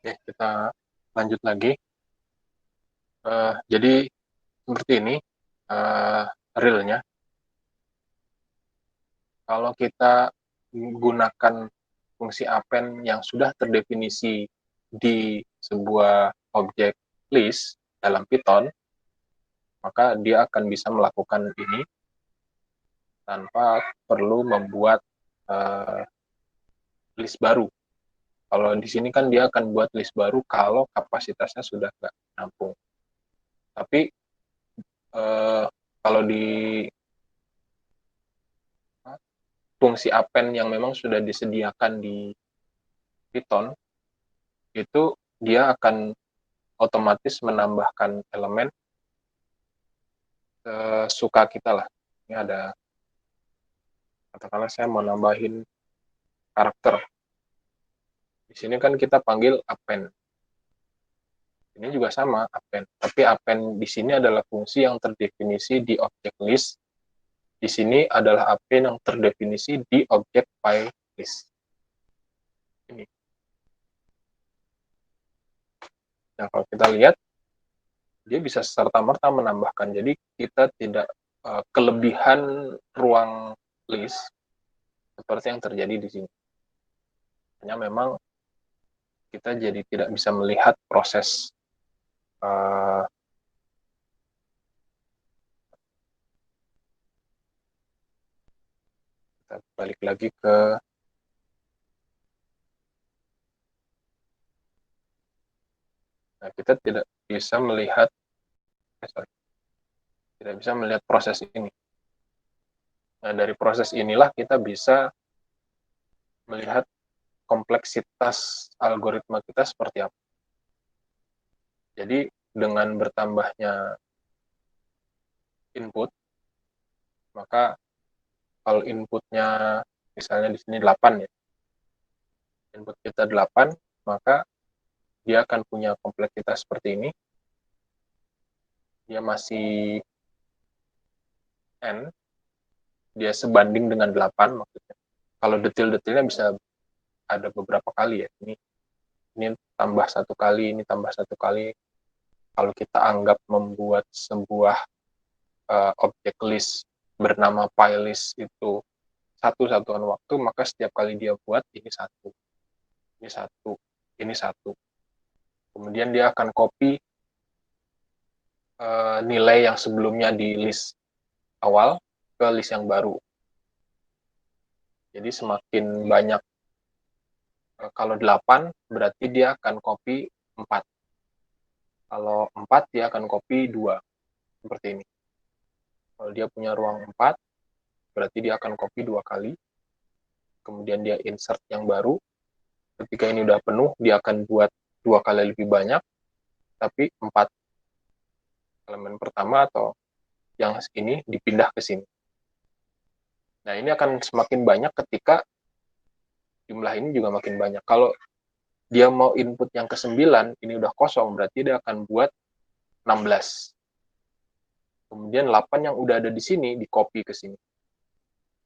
Oke, kita lanjut lagi. Jadi seperti ini realnya. Kalau kita menggunakan fungsi append yang sudah terdefinisi di sebuah objek list dalam Python, maka dia akan bisa melakukan ini tanpa perlu membuat list baru. Kalau di sini kan dia akan buat list baru kalau kapasitasnya sudah nggak nampung. Tapi kalau di fungsi append yang memang sudah disediakan di Python, itu dia akan otomatis menambahkan elemen suka kita lah. Ini ada, katakanlah saya mau nambahin karakter. Di sini kan kita panggil append. Ini juga sama append, tapi append di sini adalah fungsi yang terdefinisi di objek list. Di sini adalah append yang terdefinisi di objek file list. Ini. Nah, kalau kita lihat, dia bisa serta-merta menambahkan. Jadi kita tidak kelebihan ruang list seperti yang terjadi di sini. Hanya memang kita jadi tidak bisa melihat proses kita balik lagi ke kita tidak bisa melihat proses ini. Nah, dari proses inilah kita bisa melihat kompleksitas algoritma kita seperti apa. Jadi dengan bertambahnya input, maka kalau inputnya misalnya di sini 8 ya, input kita 8, maka dia akan punya kompleksitas seperti ini. Dia masih N, dia sebanding dengan 8 maksudnya. Kalau detail-detailnya bisa ada beberapa kali ya. Ini tambah 1 kali, ini tambah 1 kali. Kalau kita anggap membuat sebuah objek list bernama file list itu satu satuan waktu, maka setiap kali dia buat ini satu, ini satu, ini satu. Kemudian dia akan copy nilai yang sebelumnya di list awal ke list yang baru. Jadi semakin banyak, kalau 8 berarti dia akan copy 4. Kalau 4 dia akan copy 2. Seperti ini. Kalau dia punya ruang 4, berarti dia akan copy 2 kali. Kemudian dia insert yang baru. Ketika ini udah penuh, dia akan buat 2 kali lebih banyak, tapi 4 elemen pertama atau yang ini dipindah ke sini. Nah, ini akan semakin banyak ketika jumlah ini juga makin banyak. Kalau dia mau input yang ke-9, ini udah kosong, berarti dia akan buat 16. Kemudian 8 yang udah ada di sini, di-copy ke sini.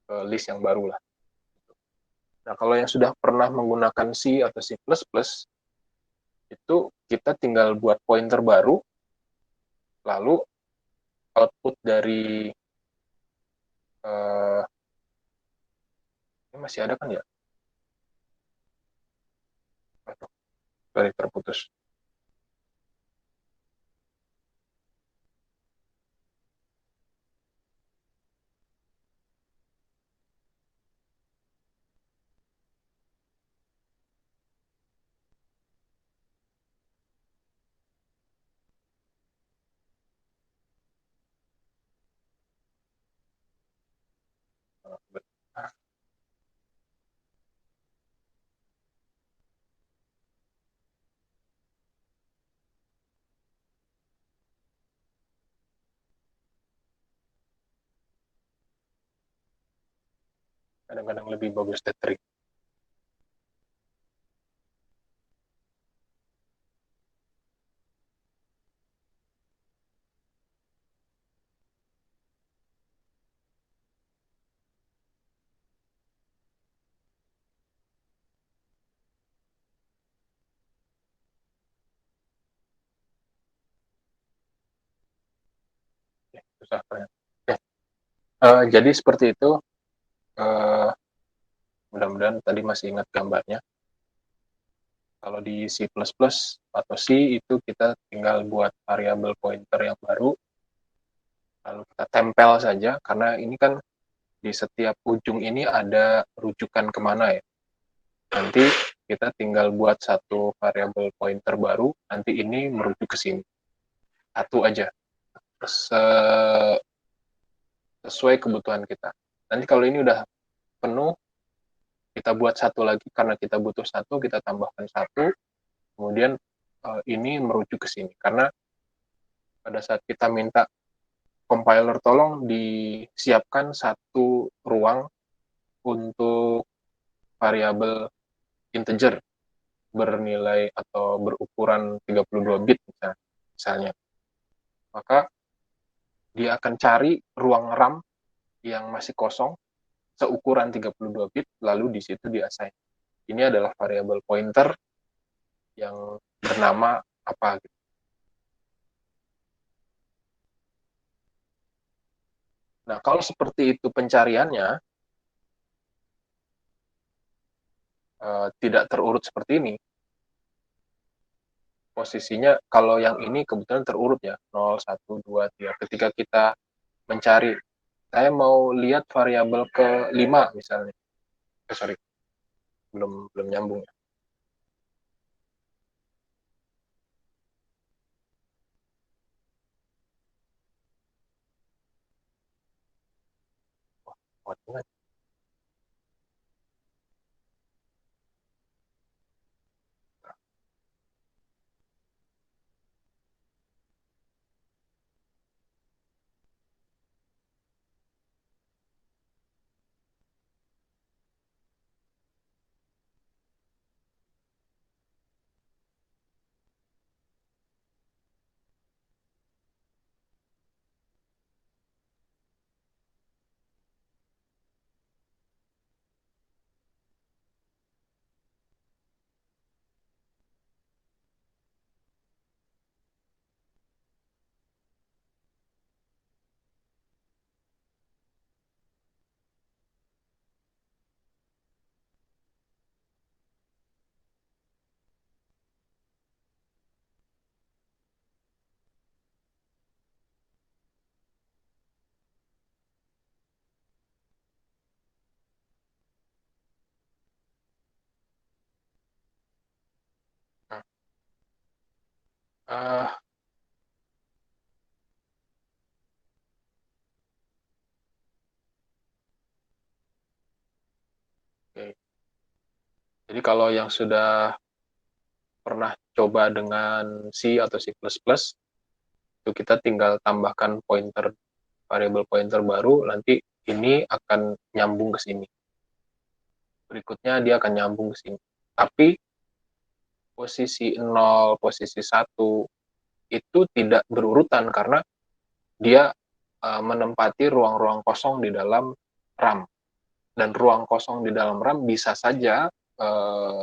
Ke list yang baru lah. Nah, kalau yang sudah pernah menggunakan C atau C++, itu kita tinggal buat pointer baru, lalu output dari ini masih ada kan ya? Sorry, terputus. Kadang-kadang lebih bagus tethering. Susah kan? Jadi seperti itu. Mudah-mudahan tadi masih ingat gambarnya. Kalau di C++ atau C itu kita tinggal buat variabel pointer yang baru, lalu kita tempel saja, karena ini kan di setiap ujung ini ada rujukan kemana ya. Nanti kita tinggal buat satu variabel pointer baru, nanti ini merujuk ke sini. Satu aja. Sesuai kebutuhan kita. Nanti kalau ini udah penuh, kita buat satu lagi, karena kita butuh satu, kita tambahkan satu, kemudian ini merujuk ke sini. Karena pada saat kita minta compiler tolong disiapkan satu ruang untuk variabel integer bernilai atau berukuran 32 bit misalnya. Maka dia akan cari ruang RAM yang masih kosong seukuran 32 bit, lalu di situ di-assign. Ini adalah variabel pointer yang bernama apa gitu. Nah, kalau seperti itu pencariannya tidak terurut seperti ini. Posisinya kalau yang ini kebetulan terurut ya, 0, 1, 2, 3. Ketika kita mencari, saya mau lihat variabel ke-5 misalnya. Sorry, belum nyambung ya. Wah, Uh, okay. Jadi kalau yang sudah pernah coba dengan C atau C++, itu kita tinggal tambahkan pointer, variabel pointer baru, nanti ini akan nyambung ke sini. Berikutnya dia akan nyambung ke sini. Tapi posisi 0, posisi 1 itu tidak berurutan karena dia menempati ruang-ruang kosong di dalam RAM. Dan ruang kosong di dalam RAM bisa saja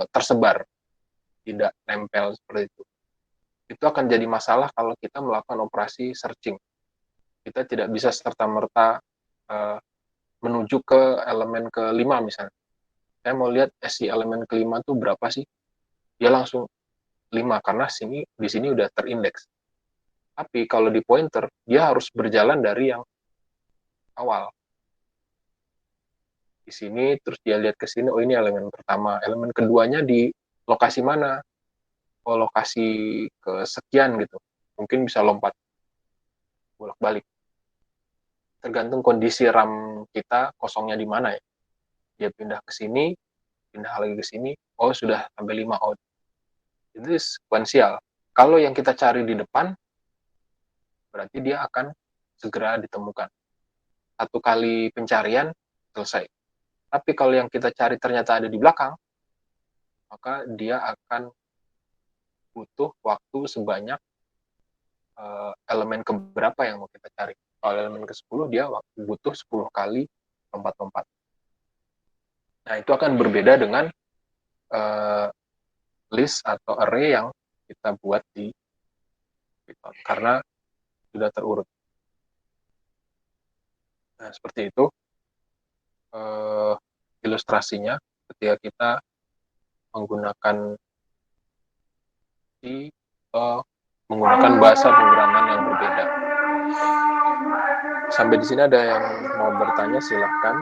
tersebar, tidak nempel seperti itu. Itu akan jadi masalah kalau kita melakukan operasi searching. Kita tidak bisa serta-merta menuju ke elemen ke-5 misalnya. Saya mau lihat si elemen ke-5 itu berapa sih? Dia langsung 5 karena di sini udah terindeks. Tapi kalau di pointer, dia harus berjalan dari yang awal. Di sini, terus dia lihat ke sini, oh ini elemen pertama. Elemen keduanya di lokasi mana? Oh, lokasi kesekian gitu. Mungkin bisa lompat bolak-balik. Tergantung kondisi RAM kita kosongnya di mana ya. Dia pindah ke sini, pindah lagi ke sini, oh sudah sampai 5 out. Itu sekuensial. Kalau yang kita cari di depan, berarti dia akan segera ditemukan. Satu kali pencarian, selesai. Tapi kalau yang kita cari ternyata ada di belakang, maka dia akan butuh waktu sebanyak elemen keberapa yang mau kita cari. Kalau elemen ke-10, dia butuh 10 kali lompat-lompat. Nah, itu akan berbeda dengan list atau array yang kita buat di Python, karena sudah terurut. Nah, seperti itu ilustrasinya ketika kita menggunakan di menggunakan bahasa pemrograman yang berbeda. Sampai di sini ada yang mau bertanya, silahkan.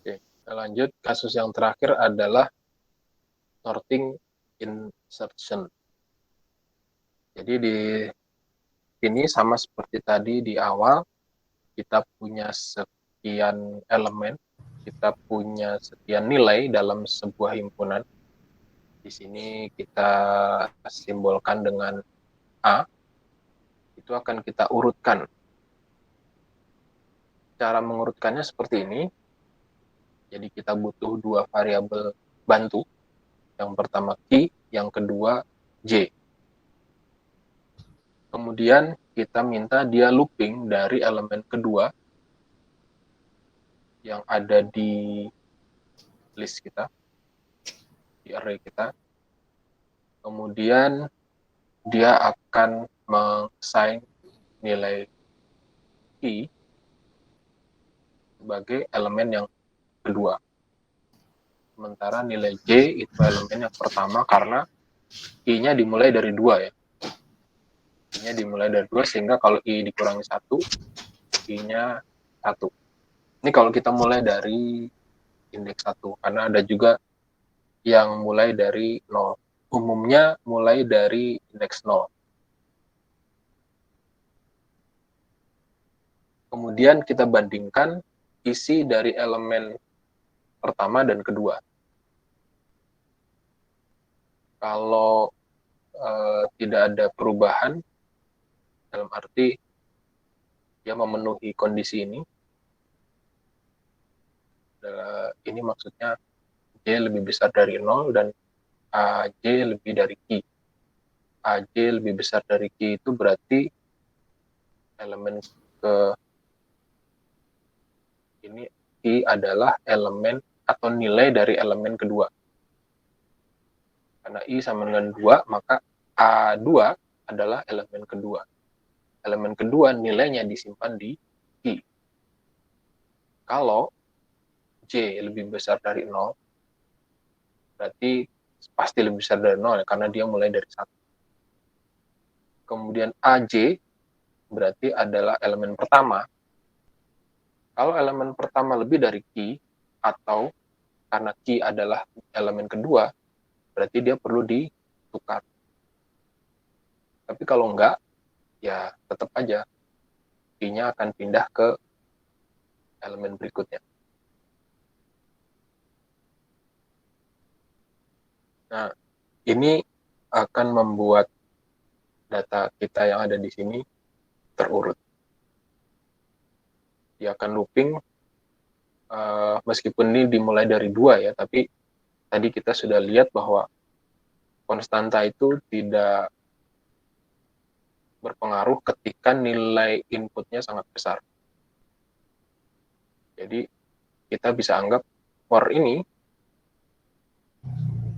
Oke, lanjut. Kasus yang terakhir adalah sorting insertion. Jadi di sini sama seperti tadi di awal, kita punya sekian elemen, kita punya sekian nilai dalam sebuah himpunan. Di sini kita simbolkan dengan A, itu akan kita urutkan. Cara mengurutkannya seperti ini. Jadi kita butuh dua variabel bantu. Yang pertama key, yang kedua J. Kemudian kita minta dia looping dari elemen kedua yang ada di list kita, di array kita. Kemudian dia akan meng-assign nilai key sebagai elemen yang kedua. Sementara nilai J itu elemen yang pertama karena I-nya dimulai dari 2 ya. I-nya dimulai dari 2 sehingga kalau I dikurangi 1, I-nya 1. Ini kalau kita mulai dari indeks 1, karena ada juga yang mulai dari 0. Umumnya mulai dari indeks 0. Kemudian kita bandingkan isi dari elemen pertama dan kedua. Kalau tidak ada perubahan, dalam arti dia memenuhi kondisi ini maksudnya J lebih besar dari 0 dan AJ lebih dari Q. AJ lebih besar dari Q itu berarti elemen ke ini I adalah elemen atau nilai dari elemen kedua. Karena I sama dengan 2, maka A2 adalah elemen kedua. Elemen kedua nilainya disimpan di I. Kalau J lebih besar dari 0, berarti pasti lebih besar dari 0 ya, karena dia mulai dari 1. Kemudian AJ berarti adalah elemen pertama. Kalau elemen pertama lebih dari Q, atau karena Q adalah elemen kedua, berarti dia perlu ditukar. Tapi kalau enggak, ya tetap aja Q-nya akan pindah ke elemen berikutnya. Nah, ini akan membuat data kita yang ada di sini terurut. Dia akan looping, meskipun ini dimulai dari 2 ya, tapi tadi kita sudah lihat bahwa konstanta itu tidak berpengaruh ketika nilai inputnya sangat besar. Jadi kita bisa anggap for ini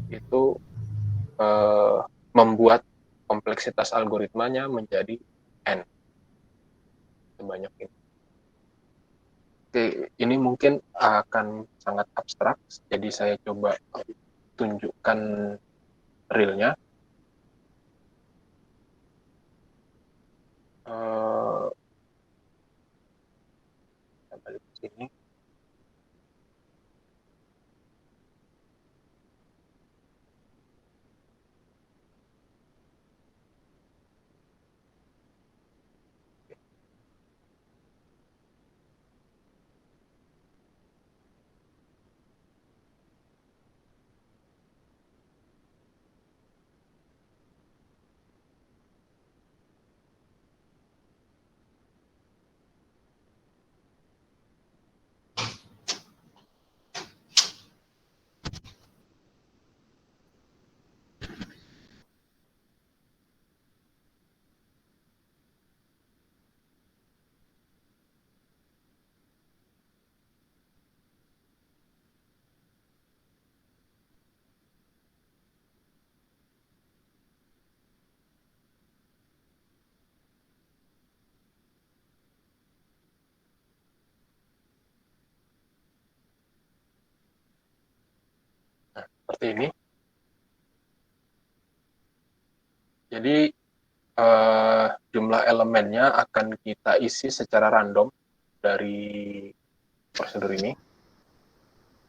itu membuat kompleksitas algoritmanya menjadi n sebanyak ini. Oke, ini mungkin akan sangat abstrak, jadi saya coba tunjukkan realnya. Kita balik ke sini. seperti ini. Jadi jumlah elemennya akan kita isi secara random dari prosedur ini.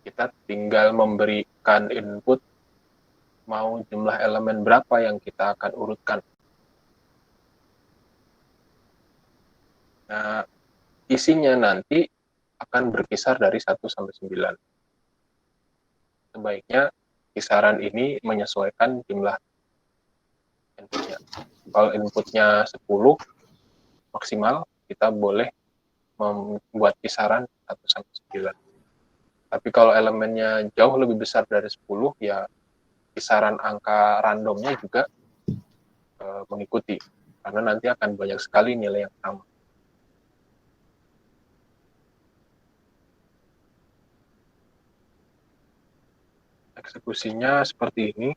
Kita tinggal memberikan input mau jumlah elemen berapa yang kita akan urutkan. Nah, isinya nanti akan berkisar dari 1 sampai 9. Sebaiknya kisaran ini menyesuaikan jumlah inputnya. Kalau inputnya 10 maksimal, kita boleh membuat kisaran 1 sampai 9. Tapi kalau elemennya jauh lebih besar dari 10, ya kisaran angka randomnya juga mengikuti. Karena nanti akan banyak sekali nilai yang sama. Eksekusinya seperti ini.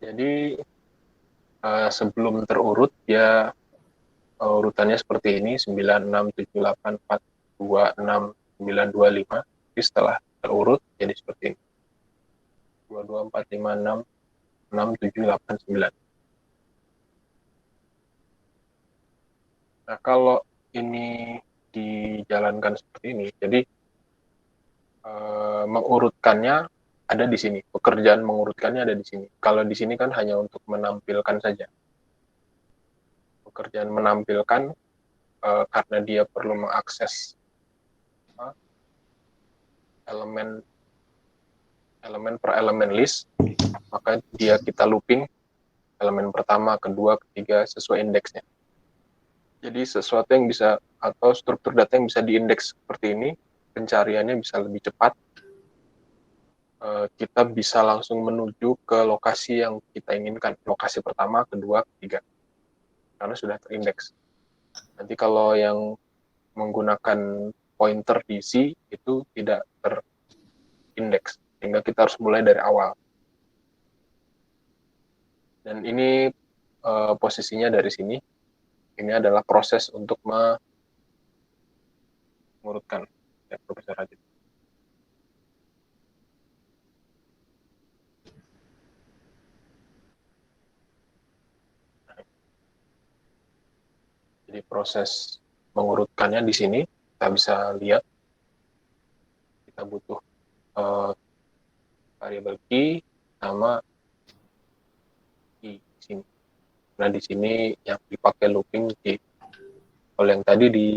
Jadi sebelum terurut ya urutannya seperti ini 9, 6, 7, 8, 4, 2, 6, 9, 2, 5. Jadi setelah terurut jadi seperti ini. 2, 2, 4, 5, 6, 6, 7, 8, 9. Nah, kalau ini dijalankan seperti ini, jadi mengurutkannya ada di sini. Pekerjaan mengurutkannya ada di sini. Kalau di sini kan hanya untuk menampilkan saja. Pekerjaan menampilkan karena dia perlu mengakses elemen per elemen list, maka dia kita looping elemen pertama, kedua, ketiga sesuai indeksnya. Jadi sesuatu yang bisa atau struktur data yang bisa diindeks seperti ini, pencariannya bisa lebih cepat. Kita bisa langsung menuju ke lokasi yang kita inginkan, lokasi pertama, kedua, ketiga, karena sudah terindeks. Nanti kalau yang menggunakan pointer DC itu tidak terindeks, sehingga kita harus mulai dari awal. Dan ini posisinya dari sini. Ini adalah proses untuk mengurutkan ya, Profesor Radit. Jadi proses mengurutkannya di sini kita bisa lihat kita butuh variabel key sama key di sini. Nah di sini yang dipakai looping key. Kalau yang tadi di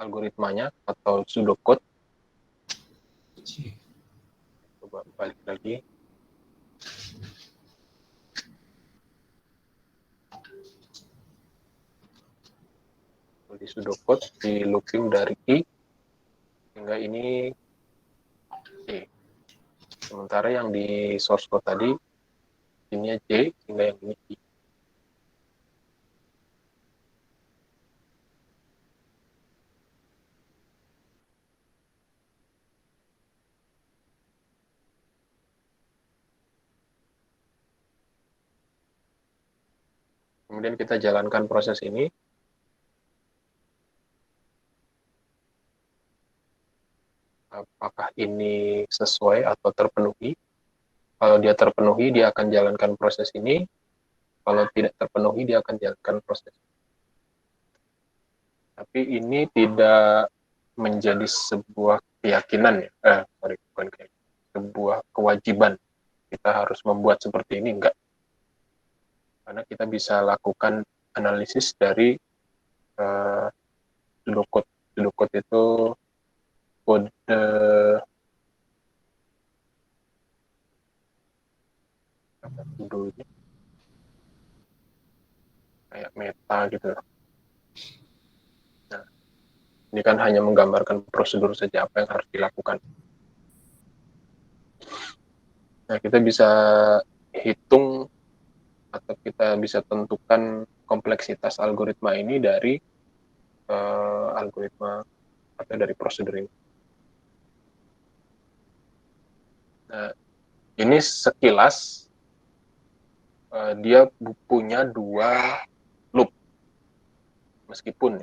algoritmanya atau pseudocode, coba balik lagi. Di pseudocode di looping dari I hingga ini C. Sementara yang di source code tadi ini C hingga yang ini I. Kemudian kita jalankan proses ini. Apakah ini sesuai atau terpenuhi? Kalau dia terpenuhi, dia akan jalankan proses ini. Kalau tidak terpenuhi, dia akan jalankan proses ini. Tapi ini tidak menjadi sebuah keyakinan ya. Bukan keyakinan. Sebuah kewajiban. Kita harus membuat seperti ini, enggak. Karena kita bisa lakukan analisis dari pseudocode. Pseudocode itu kode dulunya kayak meta gitu. Nah, ini kan hanya menggambarkan prosedur saja apa yang harus dilakukan. Nah, kita bisa hitung atau kita bisa tentukan kompleksitas algoritma ini dari algoritma atau dari prosedur ini. Nah, Ini sekilas dia punya 2 loop, meskipun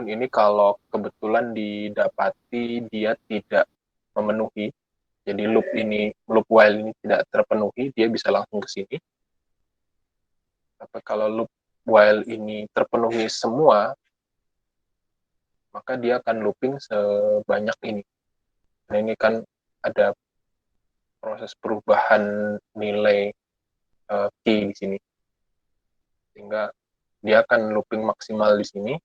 ini kalau kebetulan didapati dia tidak memenuhi, jadi loop while ini tidak terpenuhi, dia bisa langsung ke sini. Tapi kalau loop while ini terpenuhi semua, maka dia akan looping sebanyak ini. Nah, ini kan ada proses perubahan nilai key di sini, sehingga dia akan looping maksimal di sini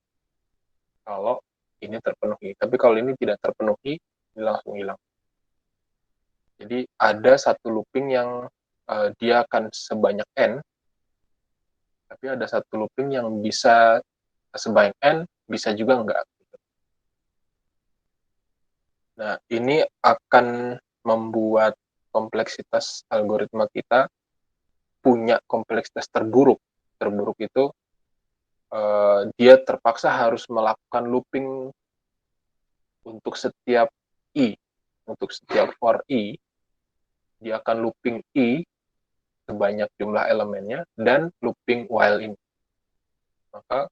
kalau ini terpenuhi. Tapi kalau ini tidak terpenuhi, ini langsung hilang. Jadi ada satu looping yang dia akan sebanyak n, tapi ada satu looping yang bisa sebanyak n, bisa juga enggak. Nah, ini akan membuat kompleksitas algoritma kita punya kompleksitas terburuk. Terburuk itu dia terpaksa harus melakukan looping untuk setiap i. Untuk setiap for i, dia akan looping i sebanyak jumlah elemennya dan looping while ini. Maka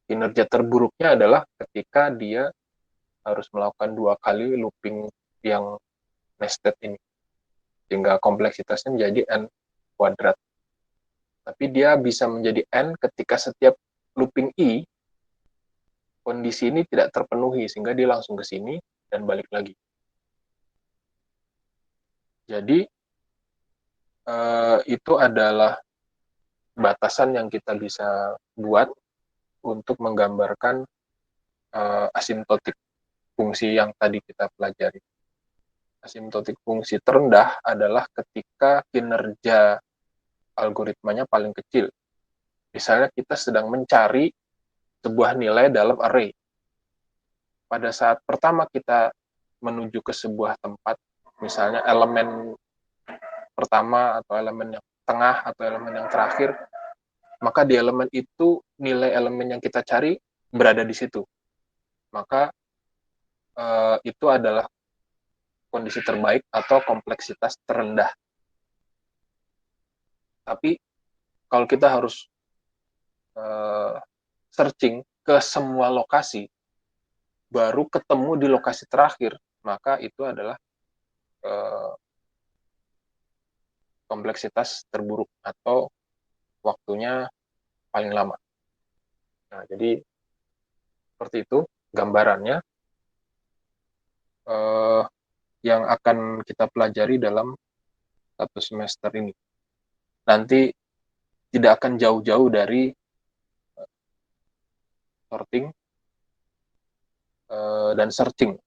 kinerja terburuknya adalah ketika dia harus melakukan 2 kali looping yang nested ini, sehingga kompleksitasnya menjadi n kuadrat. Tapi dia bisa menjadi n ketika setiap looping i kondisi ini tidak terpenuhi, sehingga dia langsung ke sini dan balik lagi. Jadi itu adalah batasan yang kita bisa buat untuk menggambarkan asimptotik fungsi yang tadi kita pelajari. Asimptotik fungsi terendah adalah ketika kinerja algoritmanya paling kecil. Misalnya kita sedang mencari sebuah nilai dalam array. Pada saat pertama kita menuju ke sebuah tempat, misalnya elemen pertama atau elemen yang tengah atau elemen yang terakhir, maka di elemen itu nilai elemen yang kita cari berada di situ. Maka itu adalah kondisi terbaik atau kompleksitas terendah. Tapi kalau kita harus searching ke semua lokasi, baru ketemu di lokasi terakhir, maka itu adalah kompleksitas terburuk atau waktunya paling lama. Nah, jadi seperti itu gambarannya yang akan kita pelajari dalam 1 semester ini. Nanti tidak akan jauh-jauh dari sorting dan searching.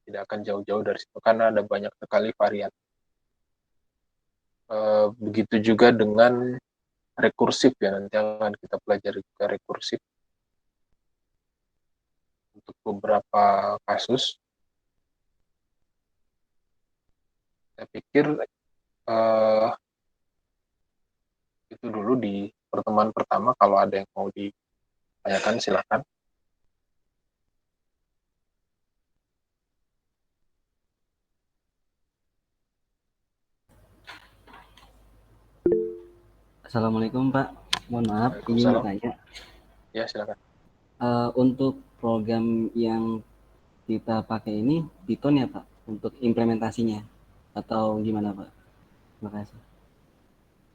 Tidak akan jauh-jauh dari situ karena ada banyak sekali varian. Begitu juga dengan rekursif ya, nanti akan kita pelajari juga rekursif untuk beberapa kasus. Saya pikir itu dulu di pertemuan pertama. Kalau ada yang mau ditanyakan silakan. Assalamualaikum Pak, mohon maaf ini mau tanya. Ya silakan. Untuk program yang kita pakai ini Python ya Pak untuk implementasinya atau gimana Pak? Terima kasih.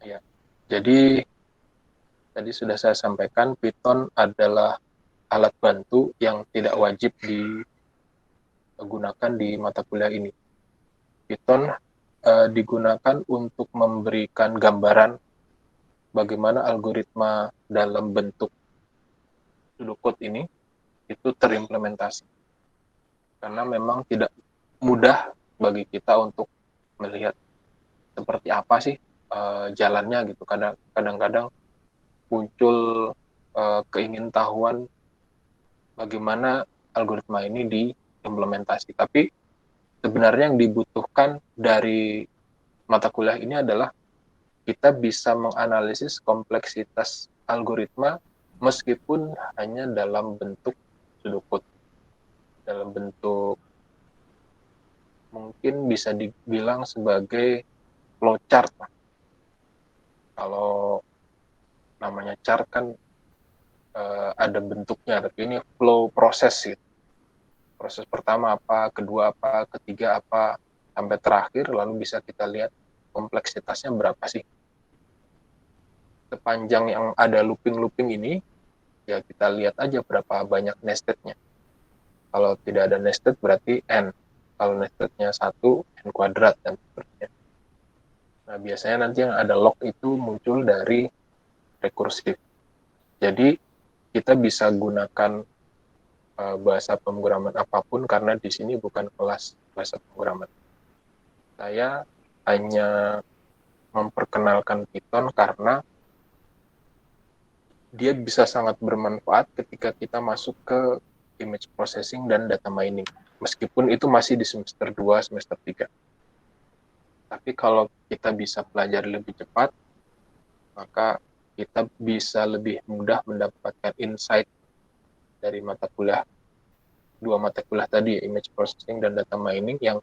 Ya, jadi tadi sudah saya sampaikan Python adalah alat bantu yang tidak wajib digunakan di mata kuliah ini. Python digunakan untuk memberikan gambaran bagaimana algoritma dalam bentuk pseudocode ini itu terimplementasi. Karena memang tidak mudah bagi kita untuk melihat seperti apa sih jalannya gitu. Kadang-kadang muncul keingintahuan bagaimana algoritma ini diimplementasi. Tapi sebenarnya yang dibutuhkan dari mata kuliah ini adalah kita bisa menganalisis kompleksitas algoritma meskipun hanya dalam bentuk pseudocode, dalam bentuk mungkin bisa dibilang sebagai flowchart. Kalau namanya chart kan ada bentuknya, tapi ini flow proses gitu. Proses pertama apa, kedua apa, ketiga apa, sampai terakhir, lalu bisa kita lihat kompleksitasnya berapa sih. Sepanjang yang ada looping-looping ini, ya kita lihat aja berapa banyak nested-nya. Kalau tidak ada nested berarti n. Kalau nested-nya 1, n kuadrat, dan seterusnya. Nah, biasanya nanti yang ada log itu muncul dari rekursif. Jadi, kita bisa gunakan bahasa pemrograman apapun karena di sini bukan kelas bahasa pemrograman. Saya hanya memperkenalkan Python karena dia bisa sangat bermanfaat ketika kita masuk ke image processing dan data mining. Meskipun itu masih di semester 2, semester 3. Tapi kalau kita bisa pelajari lebih cepat, maka kita bisa lebih mudah mendapatkan insight dari mata kuliah, 2 mata kuliah tadi, image processing dan data mining, yang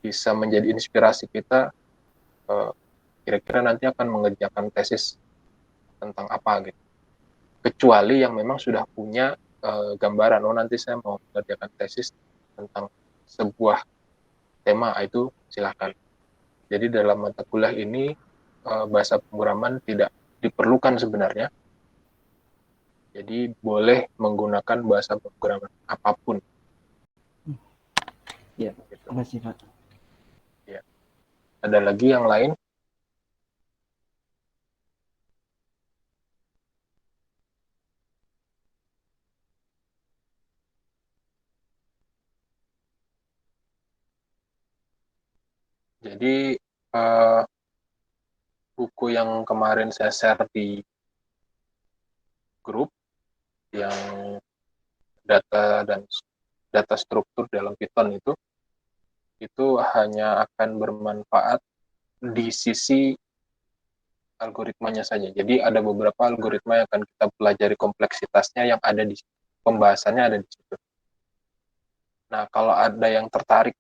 bisa menjadi inspirasi kita kira-kira nanti akan mengerjakan tesis tentang apa gitu. Kecuali yang memang sudah punya gambaran, nanti saya mau mengerjakan tesis tentang sebuah tema, itu silakan. Jadi dalam mata kuliah ini bahasa pemrograman tidak diperlukan sebenarnya. Jadi boleh menggunakan bahasa pemrograman apapun. Ya, Gitu. terima kasih Pak. Ya. Ada lagi yang lain? Jadi buku yang kemarin saya share di grup yang data dan data struktur dalam Python itu hanya akan bermanfaat di sisi algoritmanya saja. Jadi ada beberapa algoritma yang akan kita pelajari kompleksitasnya yang ada di pembahasannya ada di situ. Nah, kalau ada yang tertarik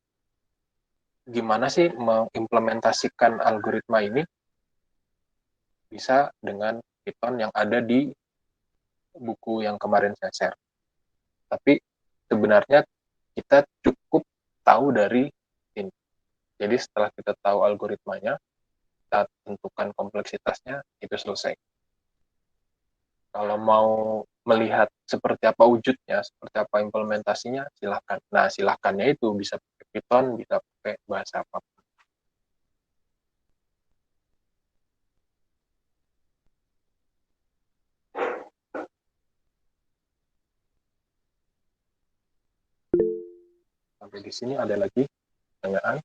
gimana sih mengimplementasikan algoritma ini, bisa dengan Python yang ada di buku yang kemarin saya share. Tapi sebenarnya kita cukup tahu dari ini. Jadi setelah kita tahu algoritmanya, kita tentukan kompleksitasnya, itu selesai. Kalau mau melihat seperti apa wujudnya, seperti apa implementasinya, silahkan. Nah, silahkannya itu bisa pakai Python, bisa pakai bahasa apapun. Sampai di sini ada lagi pertanyaan?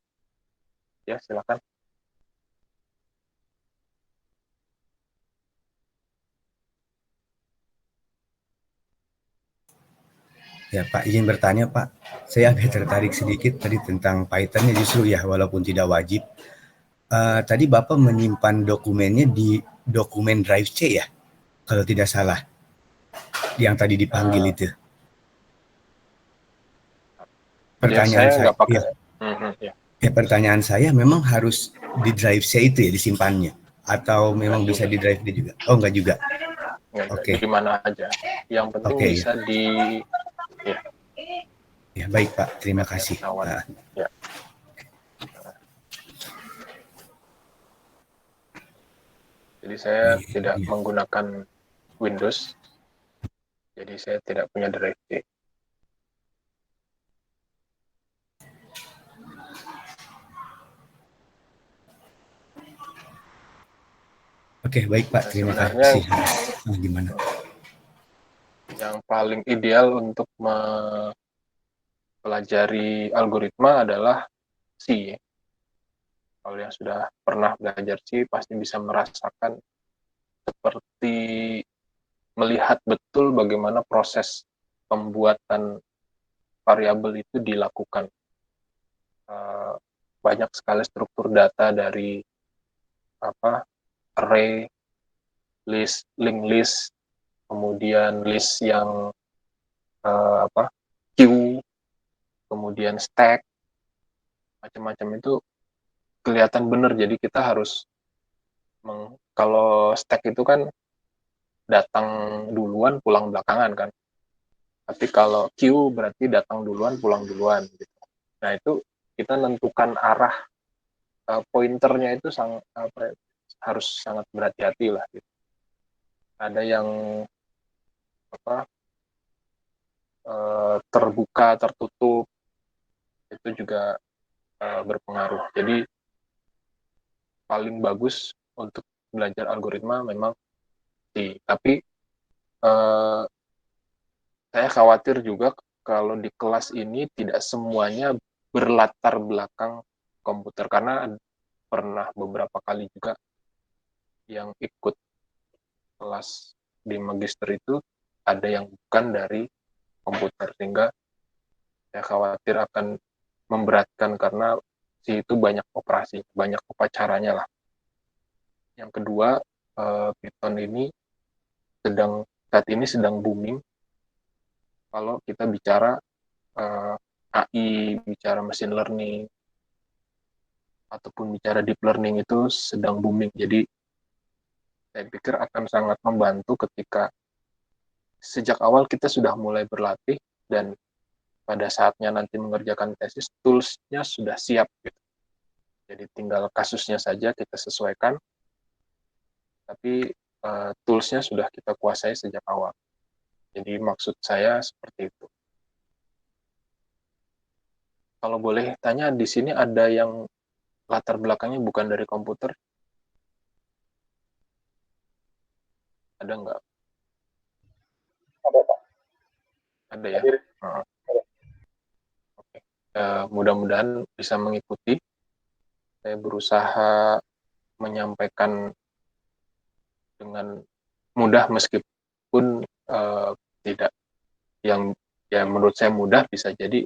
Ya, silakan. Ya Pak, izin bertanya Pak, saya agak tertarik sedikit tadi tentang Python-nya justru ya, walaupun tidak wajib. Tadi Bapak menyimpan dokumennya di dokumen Drive C ya, kalau tidak salah, yang tadi dipanggil itu. Pertanyaan Biasanya nggak pakai. Ya, pertanyaan saya memang harus di Drive C itu ya disimpannya, atau memang bisa di Drive D juga? Oh, enggak juga. Oke. Di mana aja. Yang penting bisa ya. Ya. Ya, baik Pak, terima kasih. Ya. Jadi saya tidak menggunakan Windows, jadi saya tidak punya Drive D. Oke, baik Pak, terima kasih. Gimana? Yang paling ideal untuk mempelajari algoritma adalah C. Kalau yang sudah pernah belajar C, pasti bisa merasakan seperti melihat betul bagaimana proses pembuatan variabel itu dilakukan. Banyak sekali struktur data dari array, list, linked list, kemudian list yang queue, kemudian stack, macam-macam itu kelihatan benar. Jadi kita harus kalau stack itu kan datang duluan pulang belakangan kan. Tapi kalau queue berarti datang duluan pulang duluan gitu. Nah, itu kita nentukan arah pointernya itu harus sangat berhati-hati lah gitu. Ada yang terbuka, tertutup, itu juga berpengaruh. Jadi paling bagus untuk belajar algoritma memang tapi saya khawatir juga kalau di kelas ini tidak semuanya berlatar belakang komputer, karena pernah beberapa kali juga yang ikut kelas di magister itu ada yang bukan dari komputer, sehingga saya khawatir akan memberatkan karena itu banyak operasi, banyak upacaranya lah. Yang kedua, Python ini saat ini sedang booming. Kalau kita bicara AI, bicara machine learning, ataupun bicara deep learning itu sedang booming. Jadi saya pikir akan sangat membantu ketika sejak awal kita sudah mulai berlatih dan pada saatnya nanti mengerjakan tesis, tools-nya sudah siap. Gitu. Jadi tinggal kasusnya saja kita sesuaikan, tapi tools-nya sudah kita kuasai sejak awal. Jadi maksud saya seperti itu. Kalau boleh tanya, di sini ada yang latar belakangnya bukan dari komputer? Ada nggak? Ada, Pak. Ada ya? Oke. Mudah-mudahan bisa mengikuti. Saya berusaha menyampaikan dengan mudah meskipun tidak yang menurut saya mudah bisa jadi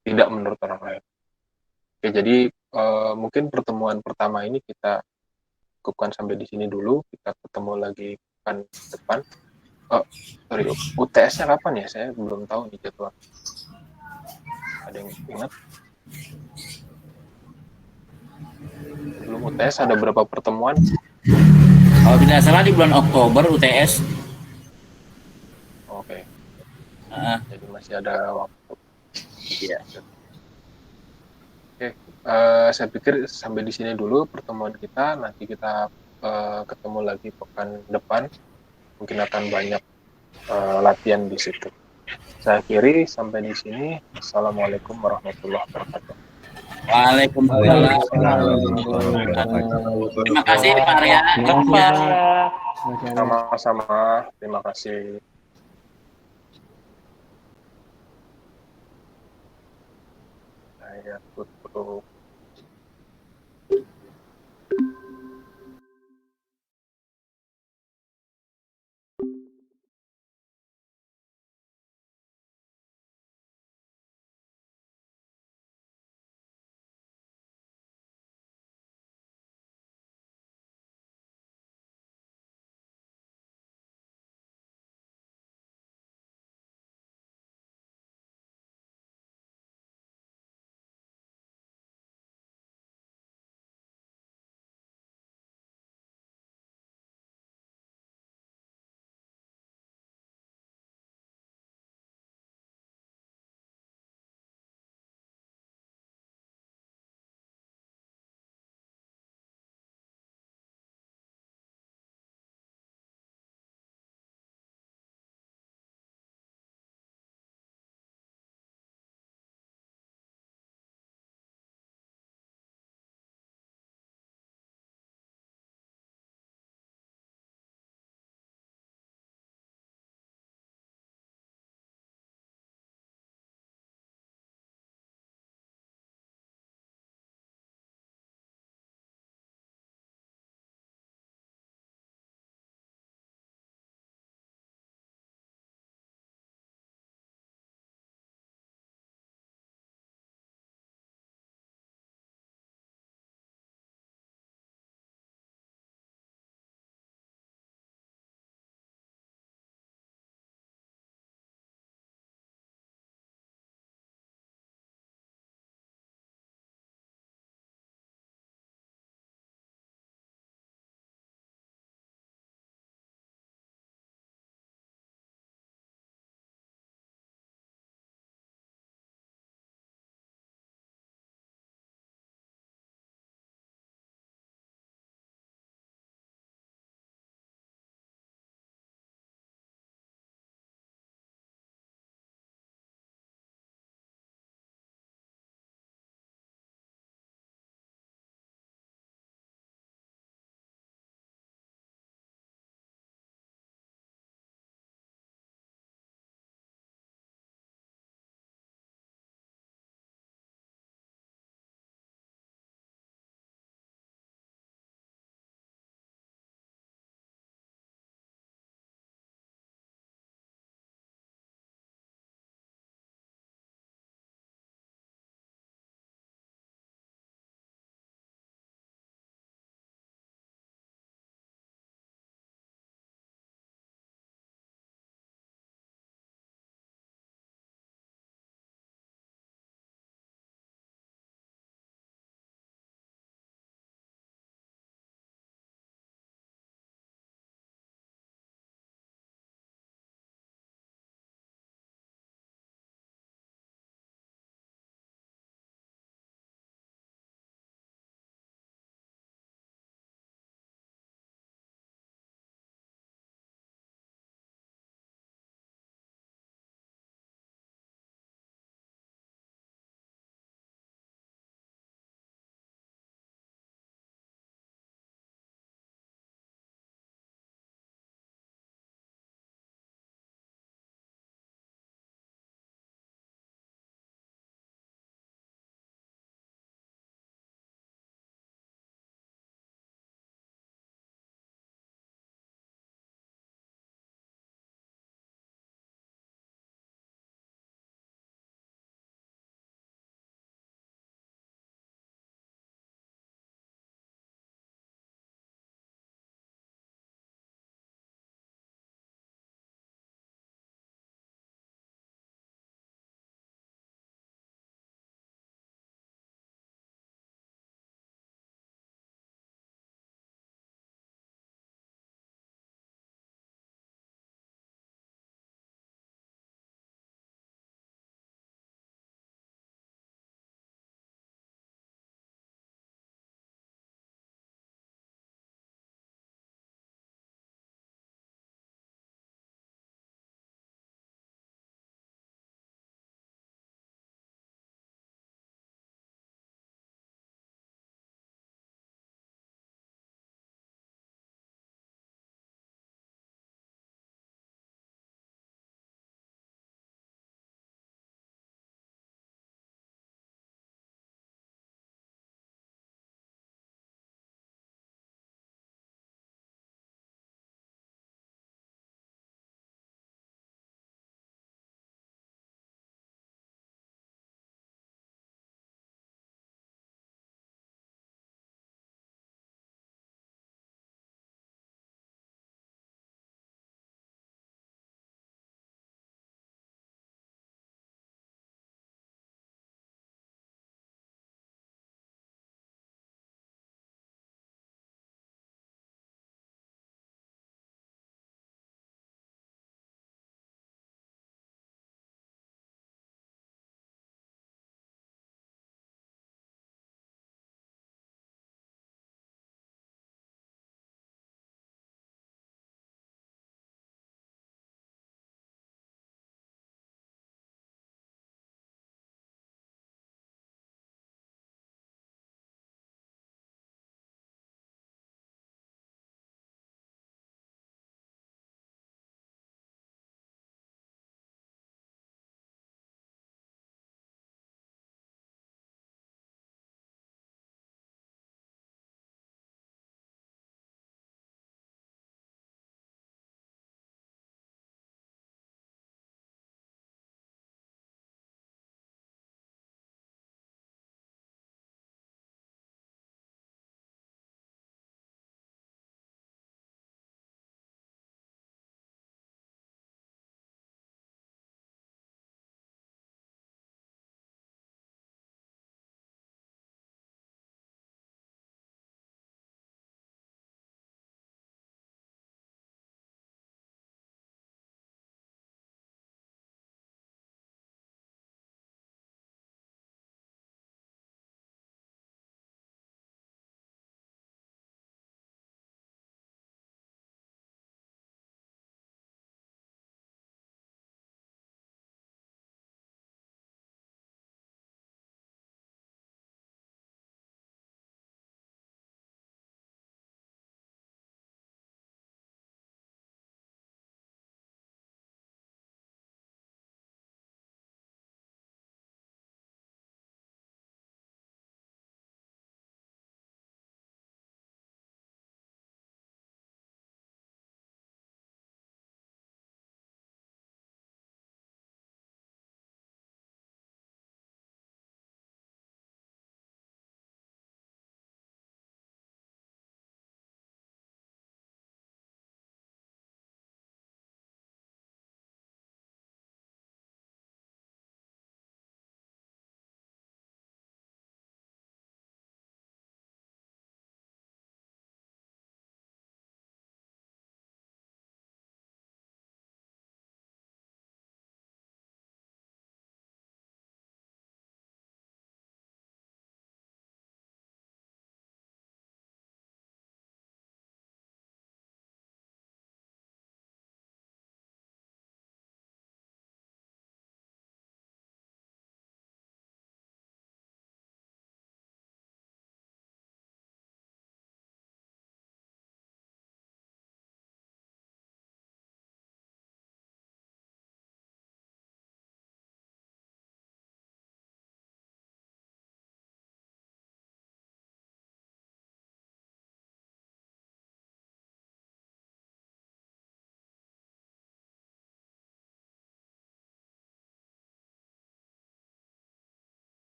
tidak menurut orang lain. Oke, jadi mungkin pertemuan pertama ini kita cukupkan sampai di sini dulu. Kita ketemu lagi pekan depan. Sorry, UTS-nya kapan ya? Saya belum tahu nih jadwal. Ada yang ingat? Sebelum UTS ada berapa pertemuan? Kalau tidak salah di bulan Oktober UTS. Oke. Jadi masih ada waktu. Iya. Oke, saya pikir sampai di sini dulu pertemuan kita. Nanti kita ketemu lagi pekan depan. Mungkin akan banyak latihan di situ. Saya akhiri sampai di sini. Assalamualaikum warahmatullahi wabarakatuh. Waalaikumsalam. Terima kasih Pak Arya. Sama-sama. Terima kasih. Saya tutup.